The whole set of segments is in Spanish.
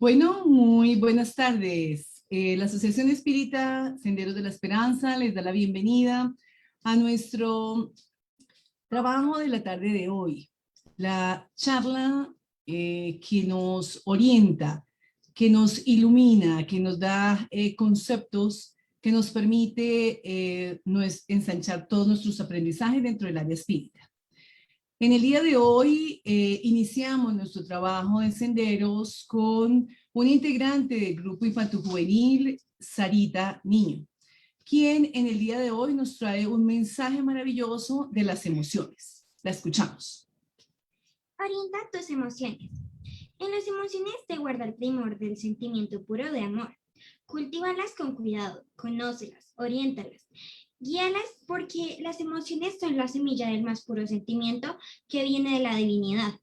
Bueno, muy buenas tardes. La Asociación Espírita Senderos de la Esperanza les da la bienvenida a nuestro trabajo de la tarde de hoy. La charla que nos orienta, que nos ilumina, que nos da conceptos, que nos permite ensanchar todos nuestros aprendizajes dentro del área espírita. En el día de hoy iniciamos nuestro trabajo de senderos con un integrante del grupo infanto-juvenil, Sarita Niño, quien en el día de hoy nos trae un mensaje maravilloso de las emociones. La escuchamos. Orienta tus emociones. En las emociones te guarda el primor del sentimiento puro de amor. Cultívalas con cuidado, conócelas, oriéntalas. Guíalas porque las emociones son la semilla del más puro sentimiento que viene de la divinidad.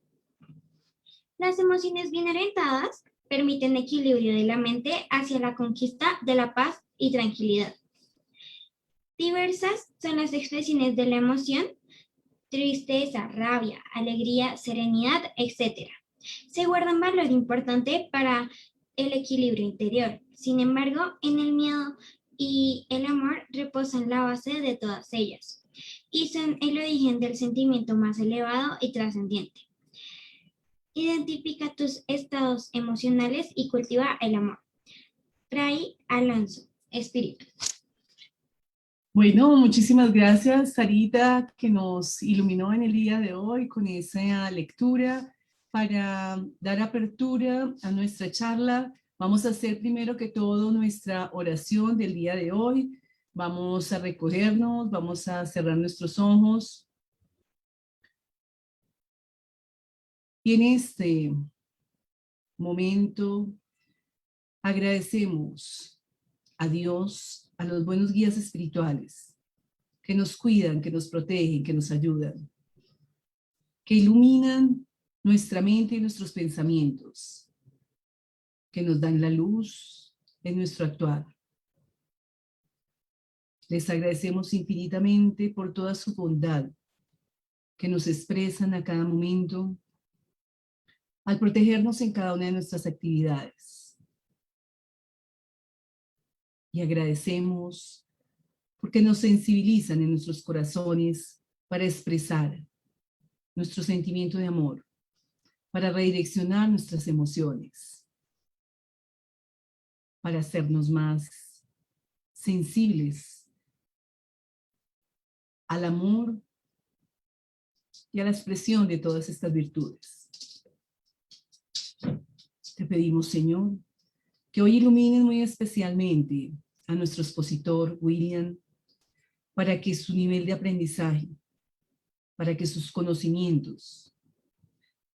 Las emociones bien orientadas permiten equilibrio de la mente hacia la conquista de la paz y tranquilidad. Diversas son las expresiones de la emoción: tristeza, rabia, alegría, serenidad, etc. Se guarda un valor importante para el equilibrio interior. Sin embargo, en el miedo y el amor reposan la base de todas ellas y son el origen del sentimiento más elevado y trascendiente. Identifica tus estados emocionales y cultiva el amor. Fray Alonso, Espíritu. Bueno, muchísimas gracias, Sarita, que nos iluminó en el día de hoy con esa lectura. Para dar apertura a nuestra charla, vamos a hacer primero que todo nuestra oración del día de hoy. Vamos a recogernos, vamos a cerrar nuestros ojos. Y en este momento agradecemos a Dios, a los buenos guías espirituales que nos cuidan, que nos protegen, que nos ayudan, que iluminan nuestra mente y nuestros pensamientos, que nos dan la luz en nuestro actuar. Les agradecemos infinitamente por toda su bondad que nos expresan a cada momento al protegernos en cada una de nuestras actividades. Y agradecemos porque nos sensibilizan en nuestros corazones para expresar nuestro sentimiento de amor, para redireccionar nuestras emociones, para hacernos más sensibles al amor y a la expresión de todas estas virtudes. Te pedimos, Señor, que hoy ilumines muy especialmente a nuestro expositor, William, para que su nivel de aprendizaje, para que sus conocimientos,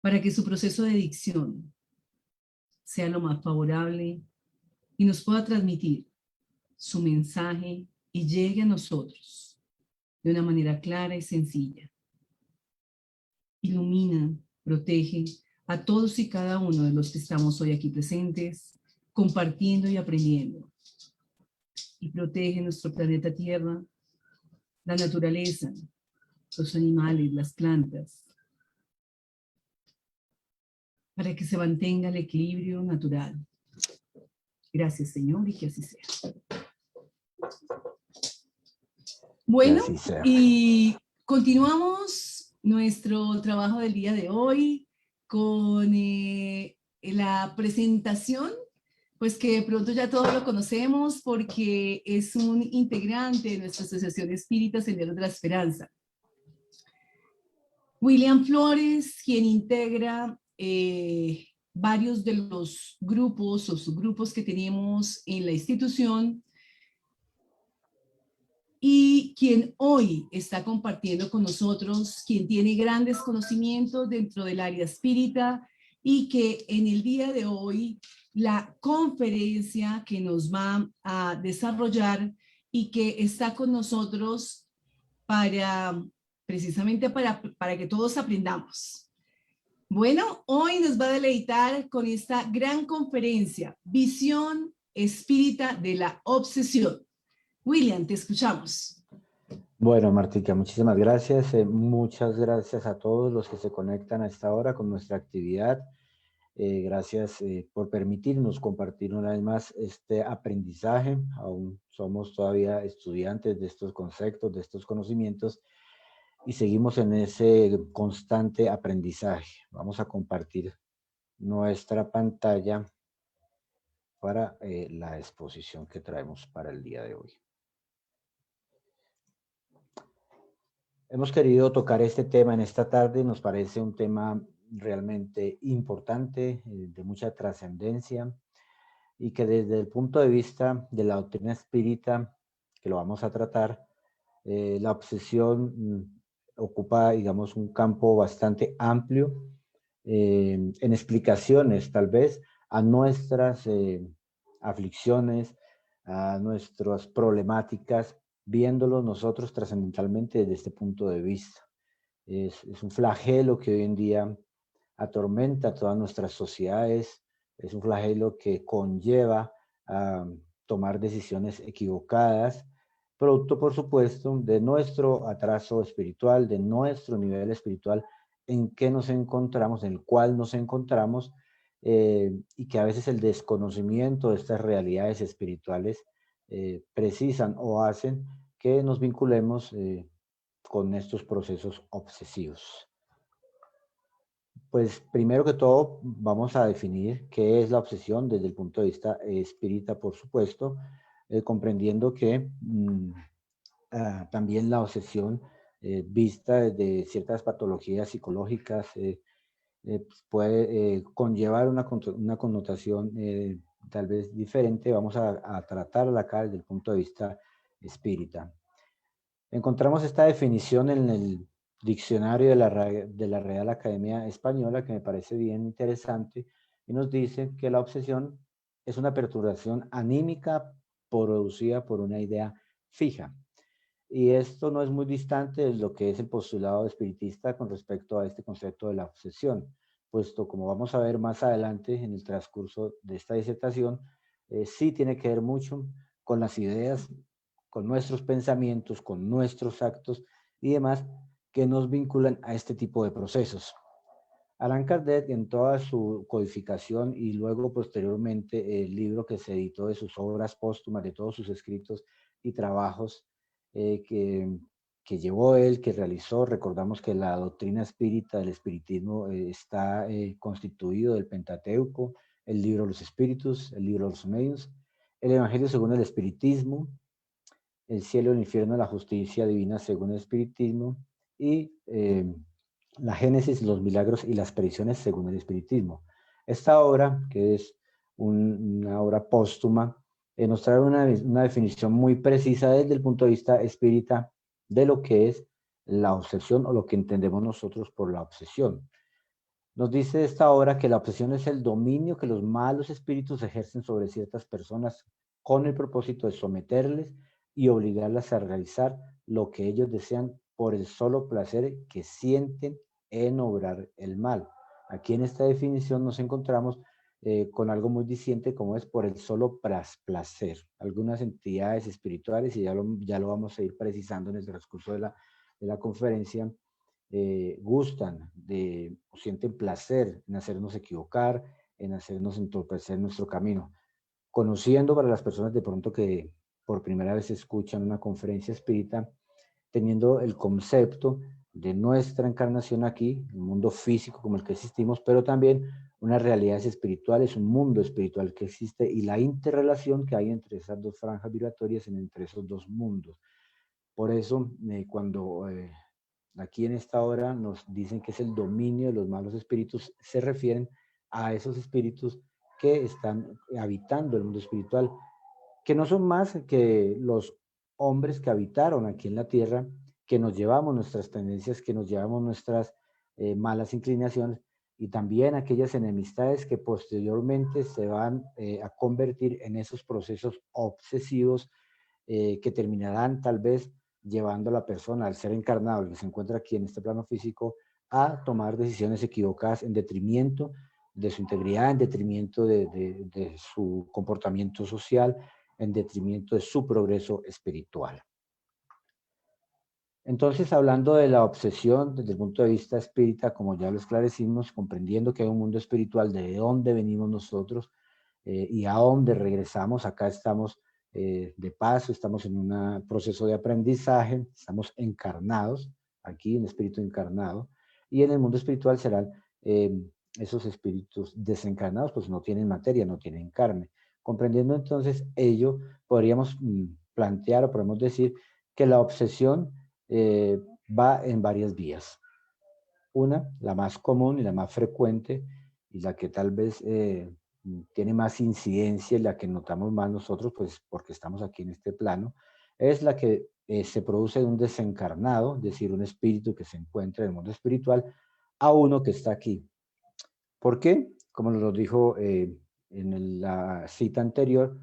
para que su proceso de dicción sea lo más favorable y nos pueda transmitir su mensaje y llegue a nosotros de una manera clara y sencilla. Ilumina, protege a todos y cada uno de los que estamos hoy aquí presentes, compartiendo y aprendiendo. Y protege nuestro planeta Tierra, la naturaleza, los animales, las plantas, para que se mantenga el equilibrio natural. Gracias, Señor, y que así sea. Bueno, y continuamos nuestro trabajo del día de hoy con la presentación, pues que de pronto ya todos lo conocemos porque es un integrante de nuestra Asociación Espírita Senderos de la Esperanza. William Flores, quien integra varios de los grupos o subgrupos que tenemos en la institución, y quien hoy está compartiendo con nosotros, quien tiene grandes conocimientos dentro del área espírita y que en el día de hoy la conferencia que nos va a desarrollar y que está con nosotros precisamente para que todos aprendamos. Bueno, hoy nos va a deleitar con esta gran conferencia, Visión Espírita de la Obsesión. William, te escuchamos. Bueno, Martica, muchísimas gracias. Muchas gracias a todos los que se conectan a esta hora con nuestra actividad. Gracias por permitirnos compartir una vez más este aprendizaje. Aún somos todavía estudiantes de estos conceptos, de estos conocimientos, y seguimos en ese constante aprendizaje. Vamos a compartir nuestra pantalla para la exposición que traemos para el día de hoy. Hemos querido tocar este tema en esta tarde, nos parece un tema realmente importante, de mucha trascendencia, y que desde el punto de vista de la doctrina espírita, que lo vamos a tratar, la obsesión ocupa, digamos, un campo bastante amplio en explicaciones, tal vez, a nuestras aflicciones, a nuestras problemáticas, viéndolo nosotros trascendentalmente desde este punto de vista. Es un flagelo que hoy en día atormenta a todas nuestras sociedades, es un flagelo que conlleva a tomar decisiones equivocadas, producto, por supuesto, de nuestro atraso espiritual, de nuestro nivel espiritual en que nos encontramos, en el cual nos encontramos, y que a veces el desconocimiento de estas realidades espirituales precisan o hacen que nos vinculemos con estos procesos obsesivos. Pues primero que todo vamos a definir qué es la obsesión desde el punto de vista espírita, por supuesto, comprendiendo que también la obsesión vista desde ciertas patologías psicológicas puede conllevar una connotación tal vez diferente. Vamos a tratarla acá desde el punto de vista espírita. Encontramos esta definición en el diccionario de la Real Academia Española, que me parece bien interesante, y nos dice que la obsesión es una perturbación anímica producida por una idea fija. Y esto no es muy distante de lo que es el postulado espiritista con respecto a este concepto de la obsesión, puesto, como vamos a ver más adelante en el transcurso de esta disertación, sí tiene que ver mucho con las ideas, con nuestros pensamientos, con nuestros actos y demás que nos vinculan a este tipo de procesos. Allan Kardec, en toda su codificación y luego posteriormente el libro que se editó de sus obras póstumas, de todos sus escritos y trabajos que llevó él, que realizó, recordamos que la doctrina espírita del espiritismo está constituido del Pentateuco, el libro de los espíritus, el libro de los medios, el Evangelio según el espiritismo, el cielo, el infierno, la justicia divina según el espiritismo y la Génesis, los milagros y las apariciones según el espiritismo. Esta obra, que es una obra póstuma, nos trae una definición muy precisa desde el punto de vista espírita de lo que es la obsesión o lo que entendemos nosotros por la obsesión. Nos dice esta obra que la obsesión es el dominio que los malos espíritus ejercen sobre ciertas personas con el propósito de someterles y obligarlas a realizar lo que ellos desean por el solo placer que sienten en obrar el mal. Aquí en esta definición nos encontramos con algo muy diciente como es por el solo placer. Algunas entidades espirituales, y ya lo vamos a ir precisando en el transcurso de la conferencia, gustan o sienten placer en hacernos equivocar, en hacernos entorpecer nuestro camino. Conociendo para las personas de pronto que por primera vez escuchan una conferencia espírita, teniendo el concepto de nuestra encarnación aquí, un mundo físico como el que existimos, pero también unas realidades espirituales, un mundo espiritual que existe y la interrelación que hay entre esas dos franjas vibratorias, entre esos dos mundos. Por eso, cuando aquí en esta hora nos dicen que es el dominio de los malos espíritus, se refieren a esos espíritus que están habitando el mundo espiritual, que no son más que los hombres que habitaron aquí en la tierra, que nos llevamos nuestras tendencias, que nos llevamos nuestras malas inclinaciones y también aquellas enemistades que posteriormente se van a convertir en esos procesos obsesivos que terminarán tal vez llevando a la persona, al ser encarnado, el que se encuentra aquí en este plano físico, a tomar decisiones equivocadas en detrimento de su integridad, en detrimento de su comportamiento social, en detrimento de su progreso espiritual. Entonces, hablando de la obsesión desde el punto de vista espírita, como ya lo esclarecimos, comprendiendo que hay un mundo espiritual, de dónde venimos nosotros y a dónde regresamos, acá estamos de paso, estamos en un proceso de aprendizaje, estamos encarnados, aquí un espíritu encarnado, y en el mundo espiritual serán esos espíritus desencarnados, pues no tienen materia, no tienen carne. Comprendiendo entonces ello, podríamos plantear o podemos decir que la obsesión va en varias vías. Una, la más común y la más frecuente, y la que tal vez tiene más incidencia y la que notamos más nosotros, pues porque estamos aquí en este plano, es la que se produce de un desencarnado, es decir, un espíritu que se encuentra en el mundo espiritual, a uno que está aquí. ¿Por qué? Como nos lo dijo en la cita anterior,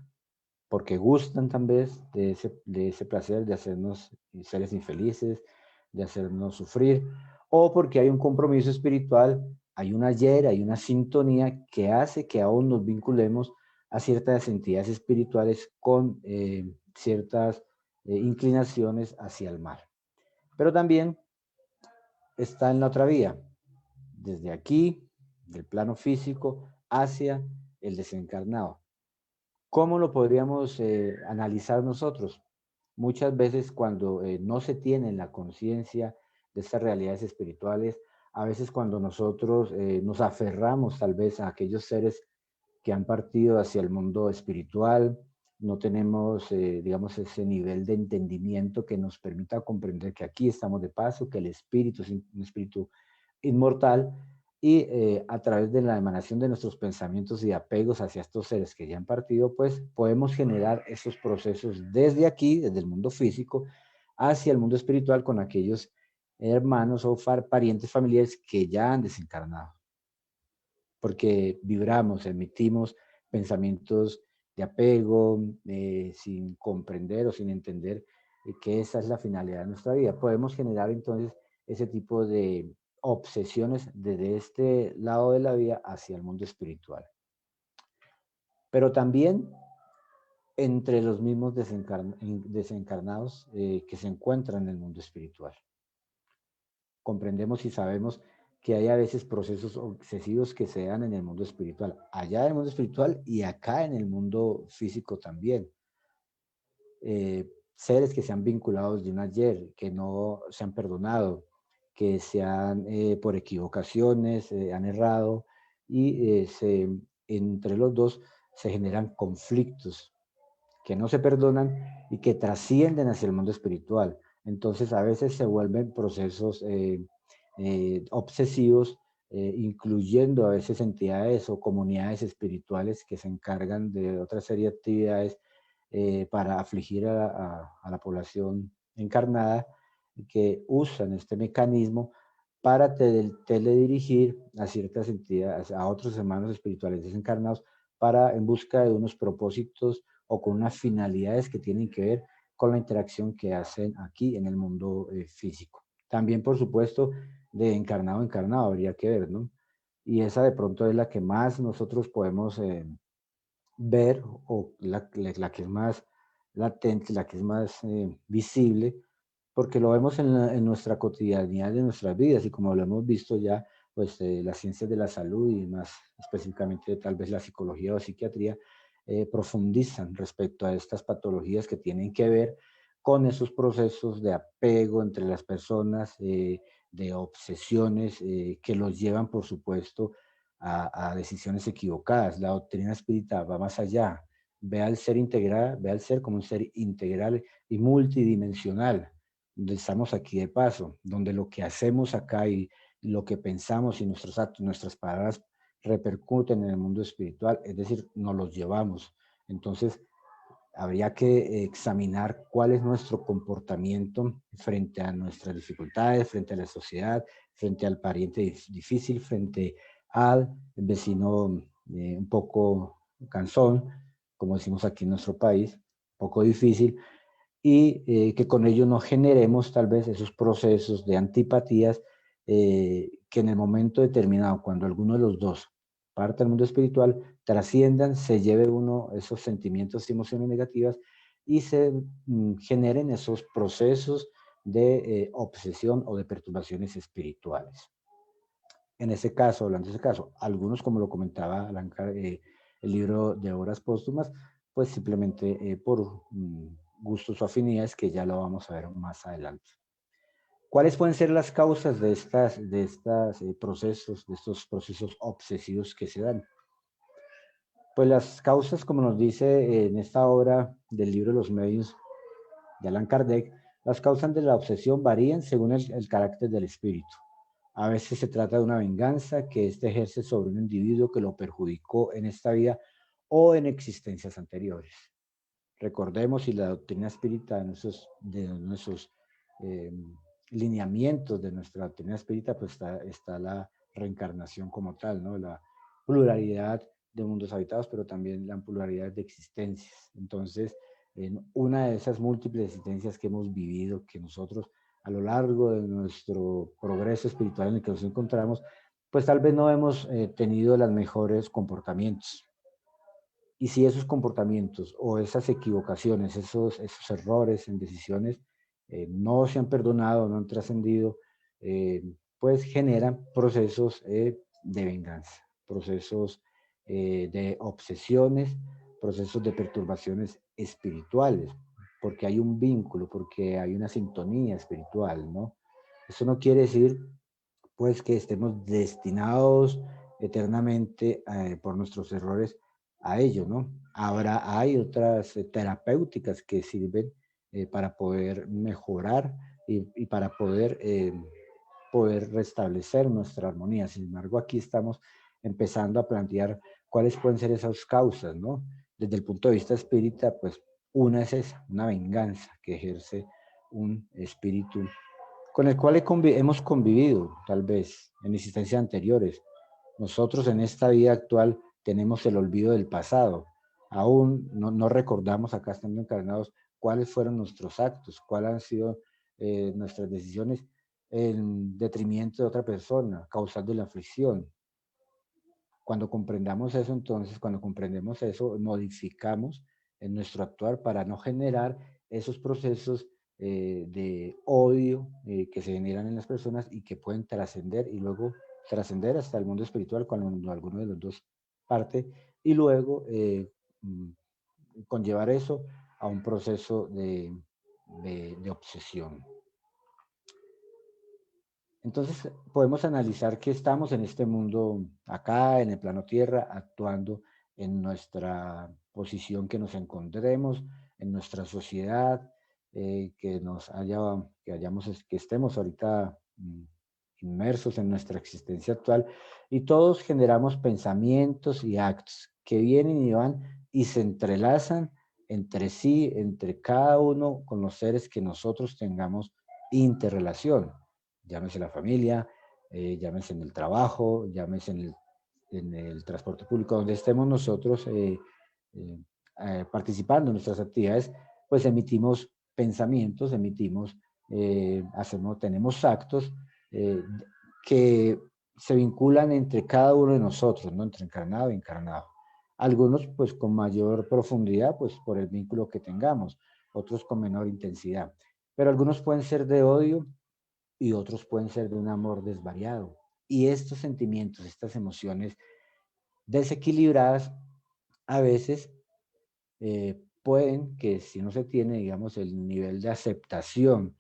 porque gustan también de ese placer de hacernos seres infelices, de hacernos sufrir, o porque hay un compromiso espiritual, hay un ayer, hay una sintonía que hace que aún nos vinculemos a ciertas entidades espirituales con ciertas inclinaciones hacia el mal. Pero también está en la otra vía, desde aquí, del plano físico, hacia el desencarnado. ¿Cómo lo podríamos analizar nosotros? Muchas veces cuando no se tiene la conciencia de estas realidades espirituales, a veces cuando nosotros nos aferramos tal vez a aquellos seres que han partido hacia el mundo espiritual, no tenemos, digamos, ese nivel de entendimiento que nos permita comprender que aquí estamos de paso, que el espíritu es un espíritu inmortal y a través de la emanación de nuestros pensamientos y apegos hacia estos seres que ya han partido, pues podemos generar esos procesos desde aquí, desde el mundo físico, hacia el mundo espiritual con aquellos hermanos o parientes familiares que ya han desencarnado. Porque vibramos, emitimos pensamientos de apego, sin comprender o sin entender que esa es la finalidad de nuestra vida. Podemos generar entonces ese tipo de obsesiones desde este lado de la vida hacia el mundo espiritual. Pero también entre los mismos desencarnados que se encuentran en el mundo espiritual. Comprendemos y sabemos que hay a veces procesos obsesivos que se dan en el mundo espiritual, allá en el mundo espiritual y acá en el mundo físico también. Seres que se han vinculado de un ayer, que no se han perdonado, que se han, por equivocaciones, han errado y entre los dos se generan conflictos que no se perdonan y que trascienden hacia el mundo espiritual. Entonces a veces se vuelven procesos obsesivos, incluyendo a veces entidades o comunidades espirituales que se encargan de otra serie de actividades para afligir a la población encarnada, que usan este mecanismo para teledirigir a ciertas entidades, a otros hermanos espirituales desencarnados, para en busca de unos propósitos o con unas finalidades que tienen que ver con la interacción que hacen aquí en el mundo físico. También, por supuesto, de encarnado a encarnado habría que ver, ¿no? Y esa de pronto es la que más nosotros podemos ver, o la que es más latente, la que es más visible, porque lo vemos en nuestra cotidianidad de nuestras vidas, y como lo hemos visto ya, pues las ciencias de la salud y más específicamente tal vez la psicología o psiquiatría, profundizan respecto a estas patologías que tienen que ver con esos procesos de apego entre las personas, de obsesiones que los llevan, por supuesto, a decisiones equivocadas. La doctrina espírita va más allá, ve al ser integral, ve al ser como un ser integral y multidimensional, donde estamos aquí de paso, donde lo que hacemos acá y lo que pensamos y nuestros actos, nuestras palabras repercuten en el mundo espiritual, es decir, nos los llevamos. Entonces, habría que examinar cuál es nuestro comportamiento frente a nuestras dificultades, frente a la sociedad, frente al pariente difícil, frente al vecino un poco cansón, como decimos aquí en nuestro país, un poco difícil, y que con ello no generemos tal vez esos procesos de antipatías que en el momento determinado, cuando alguno de los dos parte del mundo espiritual, trasciendan, se lleve uno esos sentimientos y emociones negativas y se generen esos procesos de obsesión o de perturbaciones espirituales. En ese caso, hablando de ese caso, algunos, como lo comentaba el libro de obras póstumas, pues simplemente por gustos o afinidades, que ya lo vamos a ver más adelante. ¿Cuáles pueden ser las causas de estos procesos obsesivos que se dan? Pues las causas, como nos dice en esta obra del libro de los medios de Allan Kardec, las causas de la obsesión varían según el carácter del espíritu. A veces se trata de una venganza que éste ejerce sobre un individuo que lo perjudicó en esta vida o en existencias anteriores. Recordemos, y la doctrina espírita de nuestros lineamientos de nuestra doctrina espírita, pues está la reencarnación como tal, ¿no? La pluralidad de mundos habitados, pero también la pluralidad de existencias. Entonces, en una de esas múltiples existencias que hemos vivido, que nosotros a lo largo de nuestro progreso espiritual en el que nos encontramos, pues tal vez no hemos tenido los mejores comportamientos. Y si esos comportamientos o esas equivocaciones, esos errores en decisiones no se han perdonado, no han trascendido, pues generan procesos de venganza, procesos de obsesiones, procesos de perturbaciones espirituales, porque hay un vínculo, porque hay una sintonía espiritual, ¿no? Eso no quiere decir, pues, que estemos destinados eternamente por nuestros errores a ello, ¿no? Ahora hay otras terapéuticas que sirven para poder mejorar y para poder restablecer nuestra armonía. Sin embargo, aquí estamos empezando a plantear cuáles pueden ser esas causas, ¿no? Desde el punto de vista espírita, pues una es esa, una venganza que ejerce un espíritu con el cual hemos convivido, tal vez, en existencias anteriores. Nosotros en esta vida actual tenemos el olvido del pasado. Aún no recordamos, acá estando encarnados, cuáles fueron nuestros actos, cuáles han sido nuestras decisiones en detrimento de otra persona, causando la aflicción. Cuando comprendamos eso, entonces, cuando comprendemos eso, modificamos en nuestro actuar para no generar esos procesos de odio que se generan en las personas y que pueden trascender y luego trascender hasta el mundo espiritual cuando alguno de los dos parte y luego conllevar eso a un proceso de obsesión. Entonces podemos analizar que estamos en este mundo, acá en el plano Tierra, actuando en nuestra posición que nos encontremos, en nuestra sociedad, que estemos ahorita inmersos en nuestra existencia actual, y todos generamos pensamientos y actos que vienen y van y se entrelazan entre sí, entre cada uno con los seres que nosotros tengamos interrelación. Llámese la familia, llámese en el trabajo, llámese en el transporte público, donde estemos nosotros participando en nuestras actividades, pues emitimos pensamientos, tenemos actos que se vinculan entre cada uno de nosotros, ¿no? Entre encarnado e encarnado. Algunos pues con mayor profundidad, pues por el vínculo que tengamos, otros con menor intensidad, pero algunos pueden ser de odio y otros pueden ser de un amor desvariado. Y estos sentimientos, estas emociones desequilibradas, a veces pueden que si no se tiene, digamos, el nivel de aceptación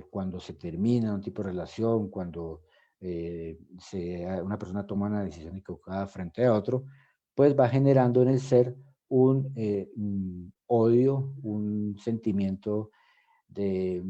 cuando se termina un tipo de relación, cuando una persona toma una decisión equivocada frente a otro, pues va generando en el ser un odio, un sentimiento de,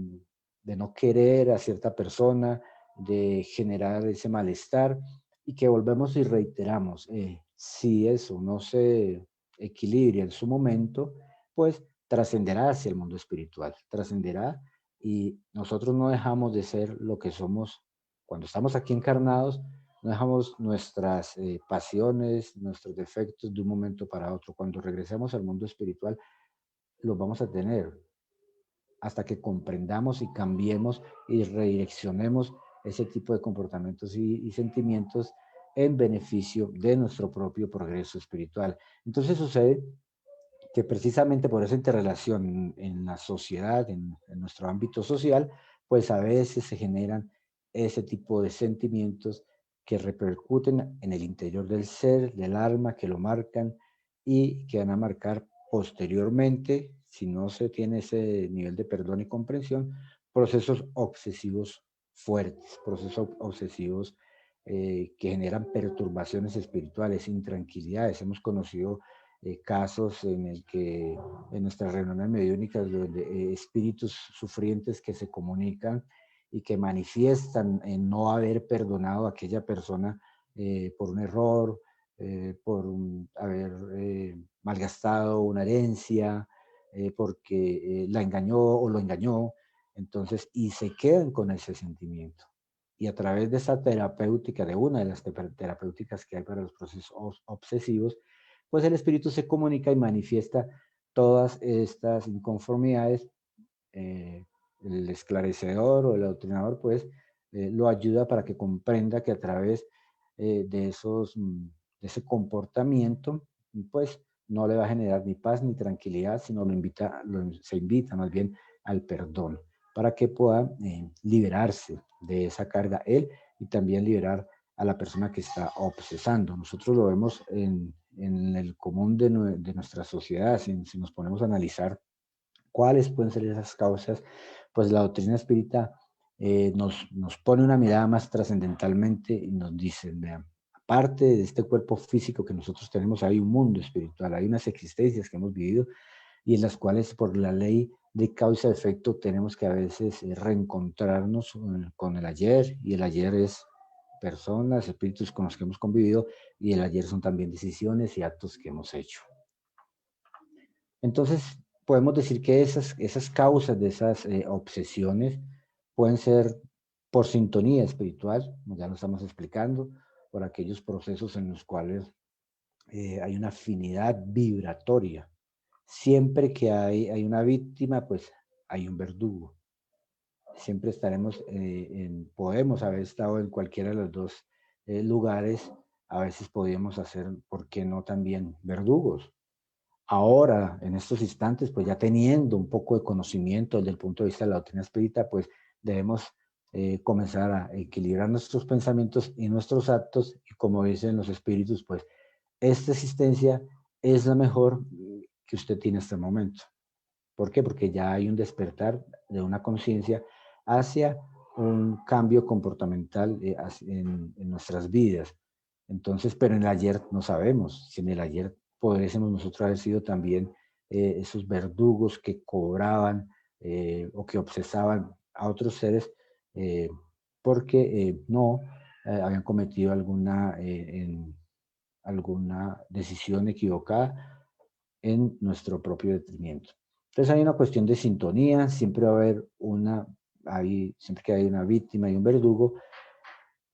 de no querer a cierta persona, de generar ese malestar y que volvemos y reiteramos, si eso no se equilibra en su momento, pues trascenderá hacia el mundo espiritual, trascenderá y nosotros no dejamos de ser lo que somos cuando estamos aquí encarnados, no dejamos nuestras pasiones, nuestros defectos de un momento para otro. Cuando regresemos al mundo espiritual, los vamos a tener hasta que comprendamos y cambiemos y redireccionemos ese tipo de comportamientos y sentimientos en beneficio de nuestro propio progreso espiritual. Entonces sucede que precisamente por esa interrelación en la sociedad, en nuestro ámbito social, pues a veces se generan ese tipo de sentimientos que repercuten en el interior del ser, del alma, que lo marcan y que van a marcar posteriormente, si no se tiene ese nivel de perdón y comprensión, procesos obsesivos fuertes, procesos obsesivos que generan perturbaciones espirituales, intranquilidades. Hemos conocido casos en el que en nuestras reuniones mediúnicas donde espíritus sufrientes que se comunican y que manifiestan en no haber perdonado a aquella persona por un error, haber malgastado una herencia, porque la engañó o lo engañó, entonces, y se quedan con ese sentimiento. Y a través de esa terapéutica, de una de las terapéuticas que hay para los procesos obsesivos, pues el espíritu se comunica y manifiesta todas estas inconformidades. El esclarecedor o el adoctrinador, pues, lo ayuda para que comprenda que a través de de ese comportamiento, pues, no le va a generar ni paz ni tranquilidad, sino se invita más bien al perdón, para que pueda liberarse de esa carga él y también liberar a la persona que está obsesando. Nosotros lo vemos en el común de nuestra sociedad, si nos ponemos a analizar cuáles pueden ser esas causas, pues la doctrina espírita nos pone una mirada más trascendentalmente y nos dice, vean, aparte de este cuerpo físico que nosotros tenemos, hay un mundo espiritual, hay unas existencias que hemos vivido y en las cuales por la ley de causa-efecto tenemos que a veces reencontrarnos con el ayer, y el ayer es personas, espíritus con los que hemos convivido, y el ayer son también decisiones y actos que hemos hecho. Entonces, podemos decir que esas causas de esas obsesiones pueden ser por sintonía espiritual, como ya lo estamos explicando, por aquellos procesos en los cuales hay una afinidad vibratoria. Siempre que hay una víctima, pues hay un verdugo. Siempre podemos haber estado en cualquiera de los dos lugares, a veces podríamos hacer, ¿por qué no también verdugos? Ahora, en estos instantes, pues ya teniendo un poco de conocimiento desde el punto de vista de la doctrina espírita, pues debemos comenzar a equilibrar nuestros pensamientos y nuestros actos, y como dicen los espíritus, pues esta existencia es la mejor que usted tiene hasta el momento. ¿Por qué? Porque ya hay un despertar de una conciencia hacia un cambio comportamental en nuestras vidas. Entonces, pero en el ayer no sabemos. Si en el ayer podríamos nosotros haber sido también esos verdugos que cobraban o que obsesaban a otros seres porque no habían cometido alguna decisión equivocada en nuestro propio detrimento. Entonces hay una cuestión de sintonía, siempre va a haber siempre que hay una víctima y un verdugo,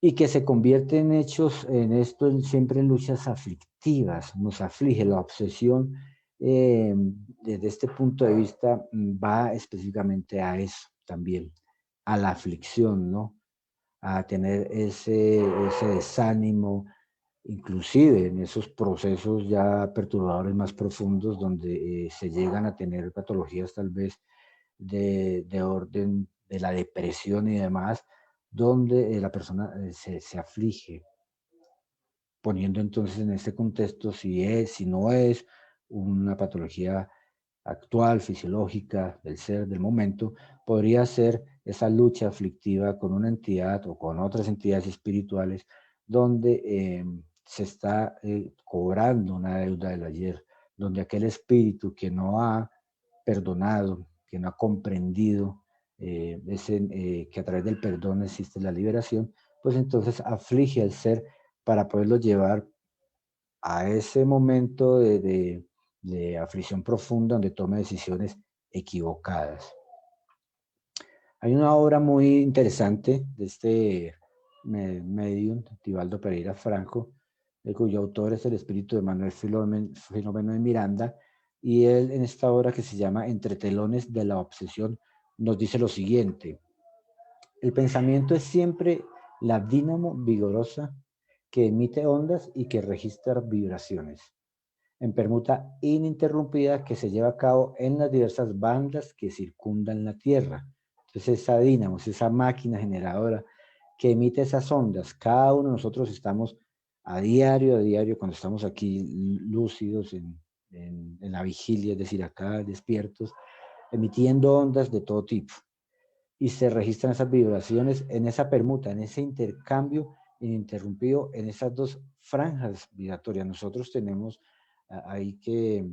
y que se convierte en hechos, siempre en luchas aflictivas, nos aflige la obsesión. Desde este punto de vista va específicamente a eso también, a la aflicción, ¿no? A tener ese desánimo, inclusive en esos procesos ya perturbadores más profundos donde se llegan a tener patologías tal vez de orden de la depresión y demás, donde la persona se aflige, poniendo entonces en este contexto si no es una patología actual, fisiológica del ser, del momento, podría ser esa lucha aflictiva con una entidad o con otras entidades espirituales donde se está cobrando una deuda del ayer, donde aquel espíritu que no ha perdonado, que no ha comprendido que a través del perdón existe la liberación, pues entonces aflige al ser para poderlo llevar a ese momento de aflicción profunda donde tome decisiones equivocadas. Hay una obra muy interesante de este medium, Tibaldo Pereira Franco, cuyo autor es el espíritu de Manuel Filomeno de Miranda, y él en esta obra que se llama Entre telones de la obsesión nos dice lo siguiente: el pensamiento es siempre la dínamo vigorosa que emite ondas y que registra vibraciones. en permuta ininterrumpida que se lleva a cabo en las diversas bandas que circundan la Tierra. Entonces esa dínamo, esa máquina generadora que emite esas ondas, cada uno de nosotros estamos a diario, cuando estamos aquí lúcidos en la vigilia, es decir, acá despiertos, emitiendo ondas de todo tipo. Y se registran esas vibraciones en esa permuta, en ese intercambio ininterrumpido, en esas dos franjas vibratorias. Nosotros tenemos hay que,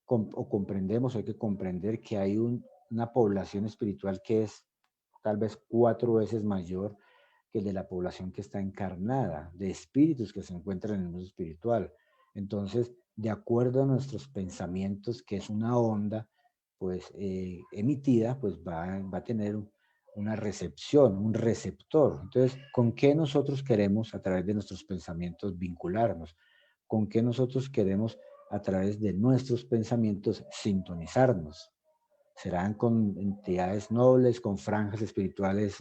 o comprendemos, hay que comprender que hay una población espiritual que es tal vez 4 veces mayor que el de la población que está encarnada, de espíritus que se encuentran en el mundo espiritual. Entonces, de acuerdo a nuestros pensamientos, que es una onda, pues emitida, pues va a tener una recepción, un receptor. Entonces, ¿con qué nosotros queremos a través de nuestros pensamientos vincularnos? ¿Con qué nosotros queremos a través de nuestros pensamientos sintonizarnos? Serán con entidades nobles, con franjas espirituales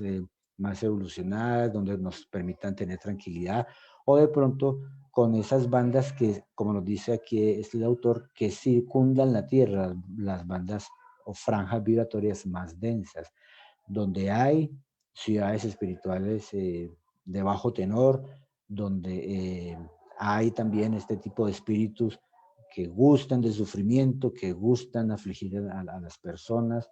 más evolucionadas, donde nos permitan tener tranquilidad, o de pronto con esas bandas que, como nos dice aquí este autor, que circundan la Tierra, las bandas o franjas vibratorias más densas, donde hay ciudades espirituales de bajo tenor, donde hay también este tipo de espíritus que gustan del sufrimiento, que gustan afligir a las personas,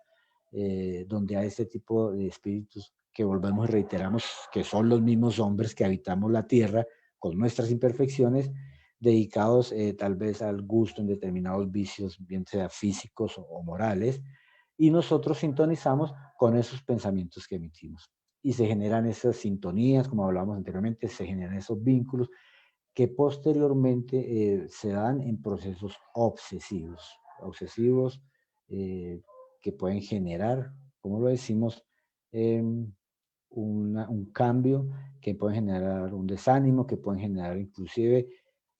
donde hay este tipo de espíritus que volvemos y reiteramos que son los mismos hombres que habitamos la tierra con nuestras imperfecciones, dedicados tal vez al gusto en determinados vicios, bien sea físicos o morales, y nosotros sintonizamos con esos pensamientos que emitimos. Y se generan esas sintonías, como hablábamos anteriormente, se generan esos vínculos que posteriormente se dan en procesos obsesivos eh, que pueden generar, como lo decimos, un cambio, que pueden generar un desánimo, que pueden generar inclusive,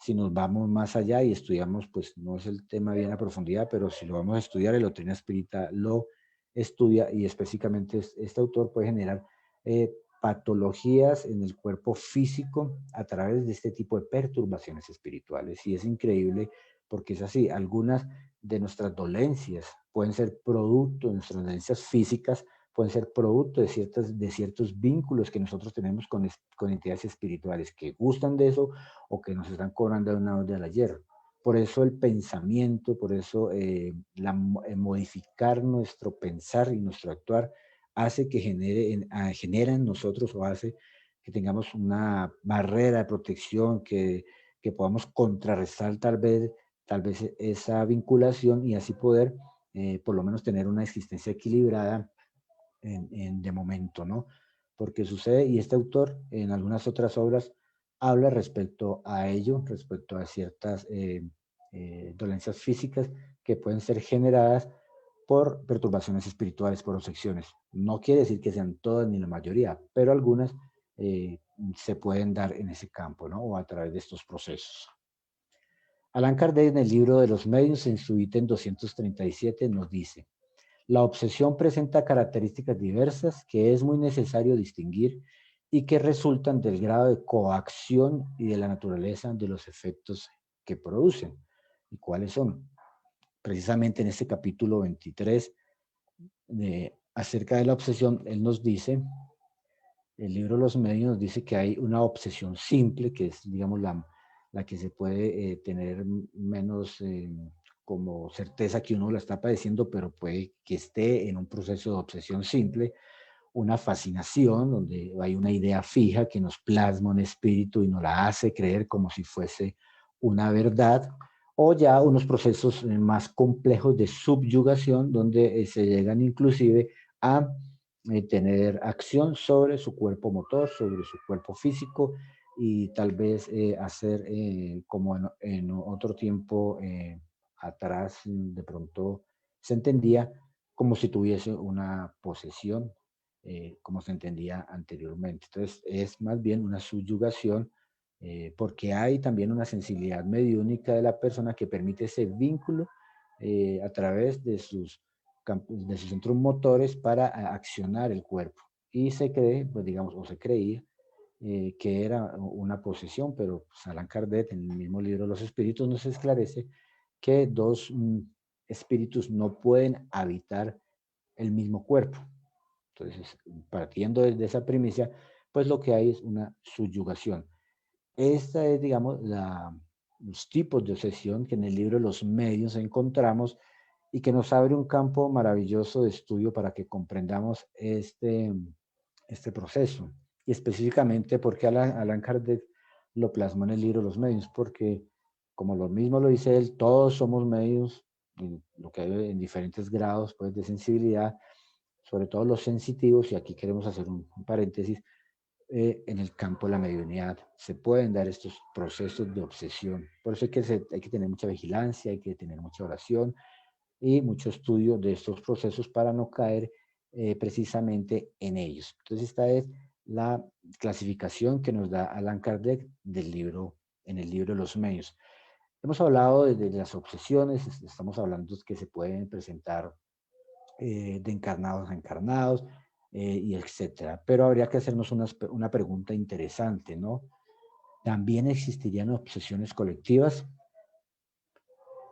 si nos vamos más allá y estudiamos, pues no es el tema bien a profundidad, pero si lo vamos a estudiar, el doctrina espírita lo estudia y específicamente este autor puede generar patologías en el cuerpo físico a través de este tipo de perturbaciones espirituales. Y es increíble porque es así, algunas de nuestras dolencias pueden ser producto de nuestras dolencias físicas, pueden ser producto de ciertos vínculos que nosotros tenemos con entidades espirituales que gustan de eso o que nos están cobrando de una hora del ayer. Por eso el pensamiento, por eso modificar nuestro pensar y nuestro actuar hace que genera en nosotros o hace que tengamos una barrera de protección, que podamos contrarrestar tal vez esa vinculación y así poder por lo menos tener una existencia equilibrada de momento, ¿no? Porque sucede, y este autor en algunas otras obras habla respecto a ello, respecto a ciertas dolencias físicas que pueden ser generadas por perturbaciones espirituales, por obsesiones. No quiere decir que sean todas ni la mayoría, pero algunas se pueden dar en ese campo, ¿no? O a través de estos procesos. Allan Kardec en el libro de los medios, en su ítem 237, nos dice: la obsesión presenta características diversas que es muy necesario distinguir y que resultan del grado de coacción y de la naturaleza de los efectos que producen. ¿Y cuáles son? Precisamente en este capítulo 23 acerca de la obsesión, él nos dice, el libro de los medios nos dice que hay una obsesión simple, que es, digamos, la que se puede tener menos como certeza que uno la está padeciendo, pero puede que esté en un proceso de obsesión simple, una fascinación donde hay una idea fija que nos plasma un espíritu y nos la hace creer como si fuese una verdad, o ya unos procesos más complejos de subyugación donde se llegan inclusive a tener acción sobre su cuerpo motor, sobre su cuerpo físico y tal vez hacer como en otro tiempo atrás de pronto se entendía como si tuviese una posesión, como se entendía anteriormente. Entonces es más bien una subyugación porque hay también una sensibilidad mediúnica de la persona que permite ese vínculo a través de sus centros motores para accionar el cuerpo. Y se cree, pues digamos, o se creía que era una posesión, pero pues, Allan Kardec en el mismo libro Los Espíritus nos esclarece que dos espíritus no pueden habitar el mismo cuerpo. Entonces, partiendo de esa primicia, pues lo que hay es una subyugación. Esta es, digamos, los tipos de obsesión que en el libro Los Medios encontramos y que nos abre un campo maravilloso de estudio para que comprendamos este proceso. Y específicamente, ¿por qué Allan Kardec lo plasmó en el libro Los Medios? Porque, como lo mismo lo dice él, todos somos medios, lo que hay en diferentes grados pues, de sensibilidad, sobre todo los sensitivos, y aquí queremos hacer un paréntesis, en el campo de la mediunidad se pueden dar estos procesos de obsesión. Por eso hay que tener mucha vigilancia, hay que tener mucha oración y mucho estudio de estos procesos para no caer precisamente en ellos. Entonces esta es la clasificación que nos da Allan Kardec en el libro Los Medios. Hemos hablado de las obsesiones, estamos hablando que se pueden presentar de encarnados a encarnados, y etcétera. Pero habría que hacernos una pregunta interesante, ¿no? ¿También existirían obsesiones colectivas?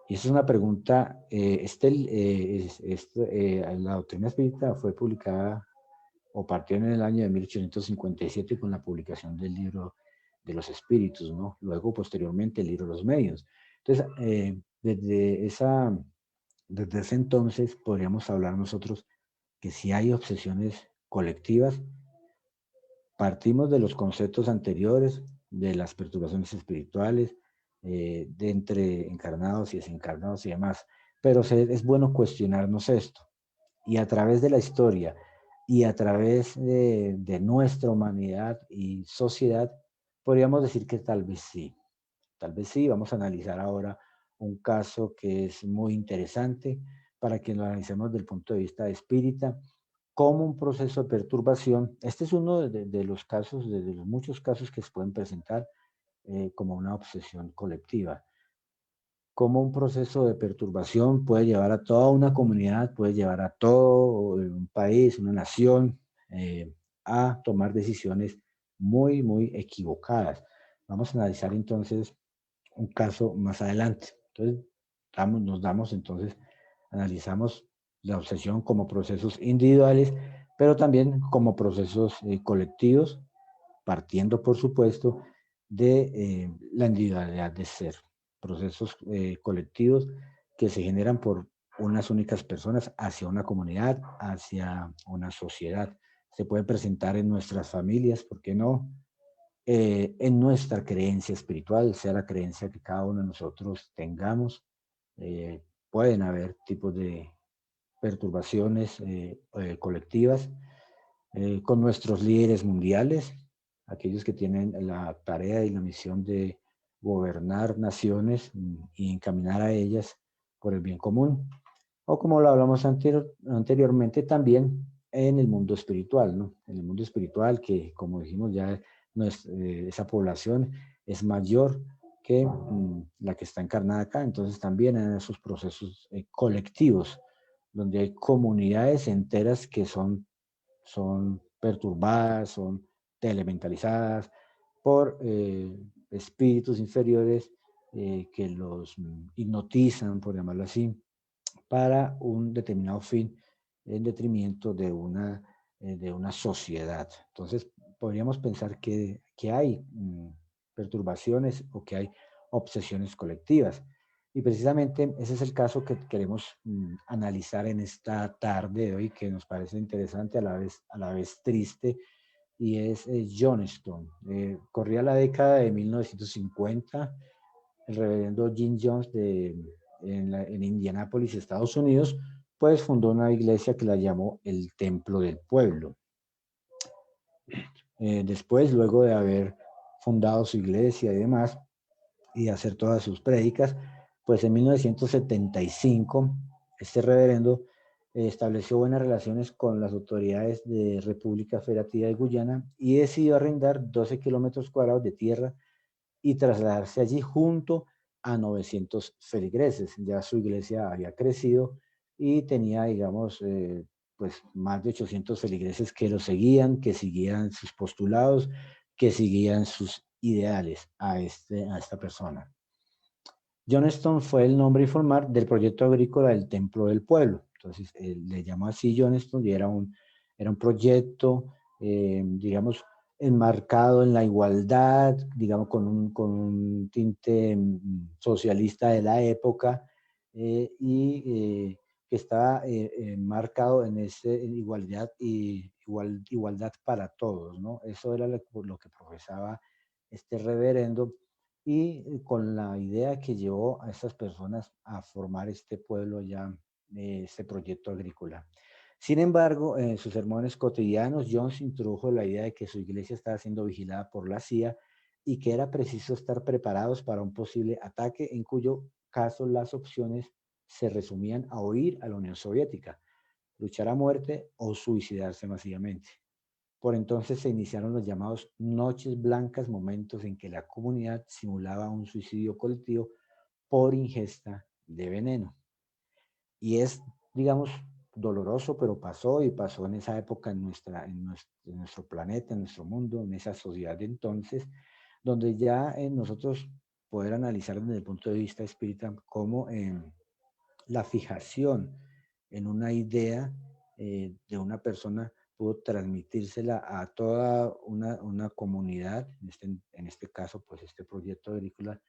Y esa es una pregunta, la doctrina espírita fue publicada o partió en el año de 1857 con la publicación del libro de los espíritus, ¿no? Luego, posteriormente, el libro de los medios. Entonces, desde ese entonces podríamos hablar nosotros que si hay obsesiones colectivas, partimos de los conceptos anteriores, de las perturbaciones espirituales, de entre encarnados y desencarnados y demás, pero es bueno cuestionarnos esto. Y a través de la historia y a través de nuestra humanidad y sociedad, podríamos decir que tal vez sí. Tal vez sí. Vamos a analizar ahora un caso que es muy interesante para que lo analicemos desde el punto de vista espírita, como un proceso de perturbación. Este es uno de los casos, de los muchos casos que se pueden presentar como una obsesión colectiva. Cómo un proceso de perturbación puede llevar a toda una comunidad, puede llevar a todo un país, una nación, a tomar decisiones muy, muy equivocadas. Vamos a analizar entonces un caso más adelante. Entonces, analizamos la obsesión como procesos individuales, pero también como procesos colectivos, partiendo, por supuesto, de la individualidad de ser. Procesos colectivos que se generan por unas únicas personas hacia una comunidad, hacia una sociedad. Se puede presentar en nuestras familias, ¿por qué no? En nuestra creencia espiritual, sea la creencia que cada uno de nosotros tengamos, pueden haber tipos de perturbaciones colectivas con nuestros líderes mundiales, aquellos que tienen la tarea y la misión de gobernar naciones y encaminar a ellas por el bien común. O como lo hablamos anteriormente, también en el mundo espiritual, ¿no? En el mundo espiritual que, como dijimos ya, esa población es mayor que la que está encarnada acá. Entonces también en esos procesos colectivos, donde hay comunidades enteras que son perturbadas, son telementalizadas por espíritus inferiores que los hipnotizan, por llamarlo así, para un determinado fin en detrimento de una sociedad. Entonces, podríamos pensar que hay perturbaciones o que hay obsesiones colectivas. Y precisamente ese es el caso que queremos analizar en esta tarde de hoy, que nos parece interesante, a la vez triste, y es Johnstone. Corría la década de 1950, el reverendo Jim Jones en Indianápolis, Estados Unidos, pues fundó una iglesia que la llamó el Templo del Pueblo. Después, luego de haber fundado su iglesia y demás, y hacer todas sus prédicas, pues en 1975 este reverendo estableció buenas relaciones con las autoridades de República Federativa de Guyana y decidió arrendar 12 kilómetros cuadrados de tierra y trasladarse allí junto a 900 feligreses. Ya su iglesia había crecido y tenía, digamos, pues más de 800 feligreses que lo seguían, que seguían sus postulados, que seguían sus ideales a esta persona. Johnston fue el nombre informal del proyecto agrícola del Templo del Pueblo. Entonces, le llamó así Johnston y era un proyecto, digamos, enmarcado en la igualdad, digamos, con un tinte socialista de la época y que estaba marcado en esa igualdad y igualdad para todos, ¿no? Eso era lo que profesaba este reverendo y con la idea que llevó a estas personas a formar este pueblo ya, este proyecto agrícola. Sin embargo, en sus sermones cotidianos, Jones introdujo la idea de que su iglesia estaba siendo vigilada por la CIA y que era preciso estar preparados para un posible ataque, en cuyo caso las opciones se resumían a huir a la Unión Soviética, luchar a muerte o suicidarse masivamente. Por entonces se iniciaron los llamados noches blancas, momentos en que la comunidad simulaba un suicidio colectivo por ingesta de veneno. Y es, digamos, doloroso, pero pasó y pasó en esa época en nuestro planeta, en nuestro mundo, en esa sociedad de entonces, donde ya nosotros poder analizar desde el punto de vista espírita cómo la fijación en una idea de una persona pudo transmitírsela a toda una comunidad, en este caso, pues este proyecto agrícola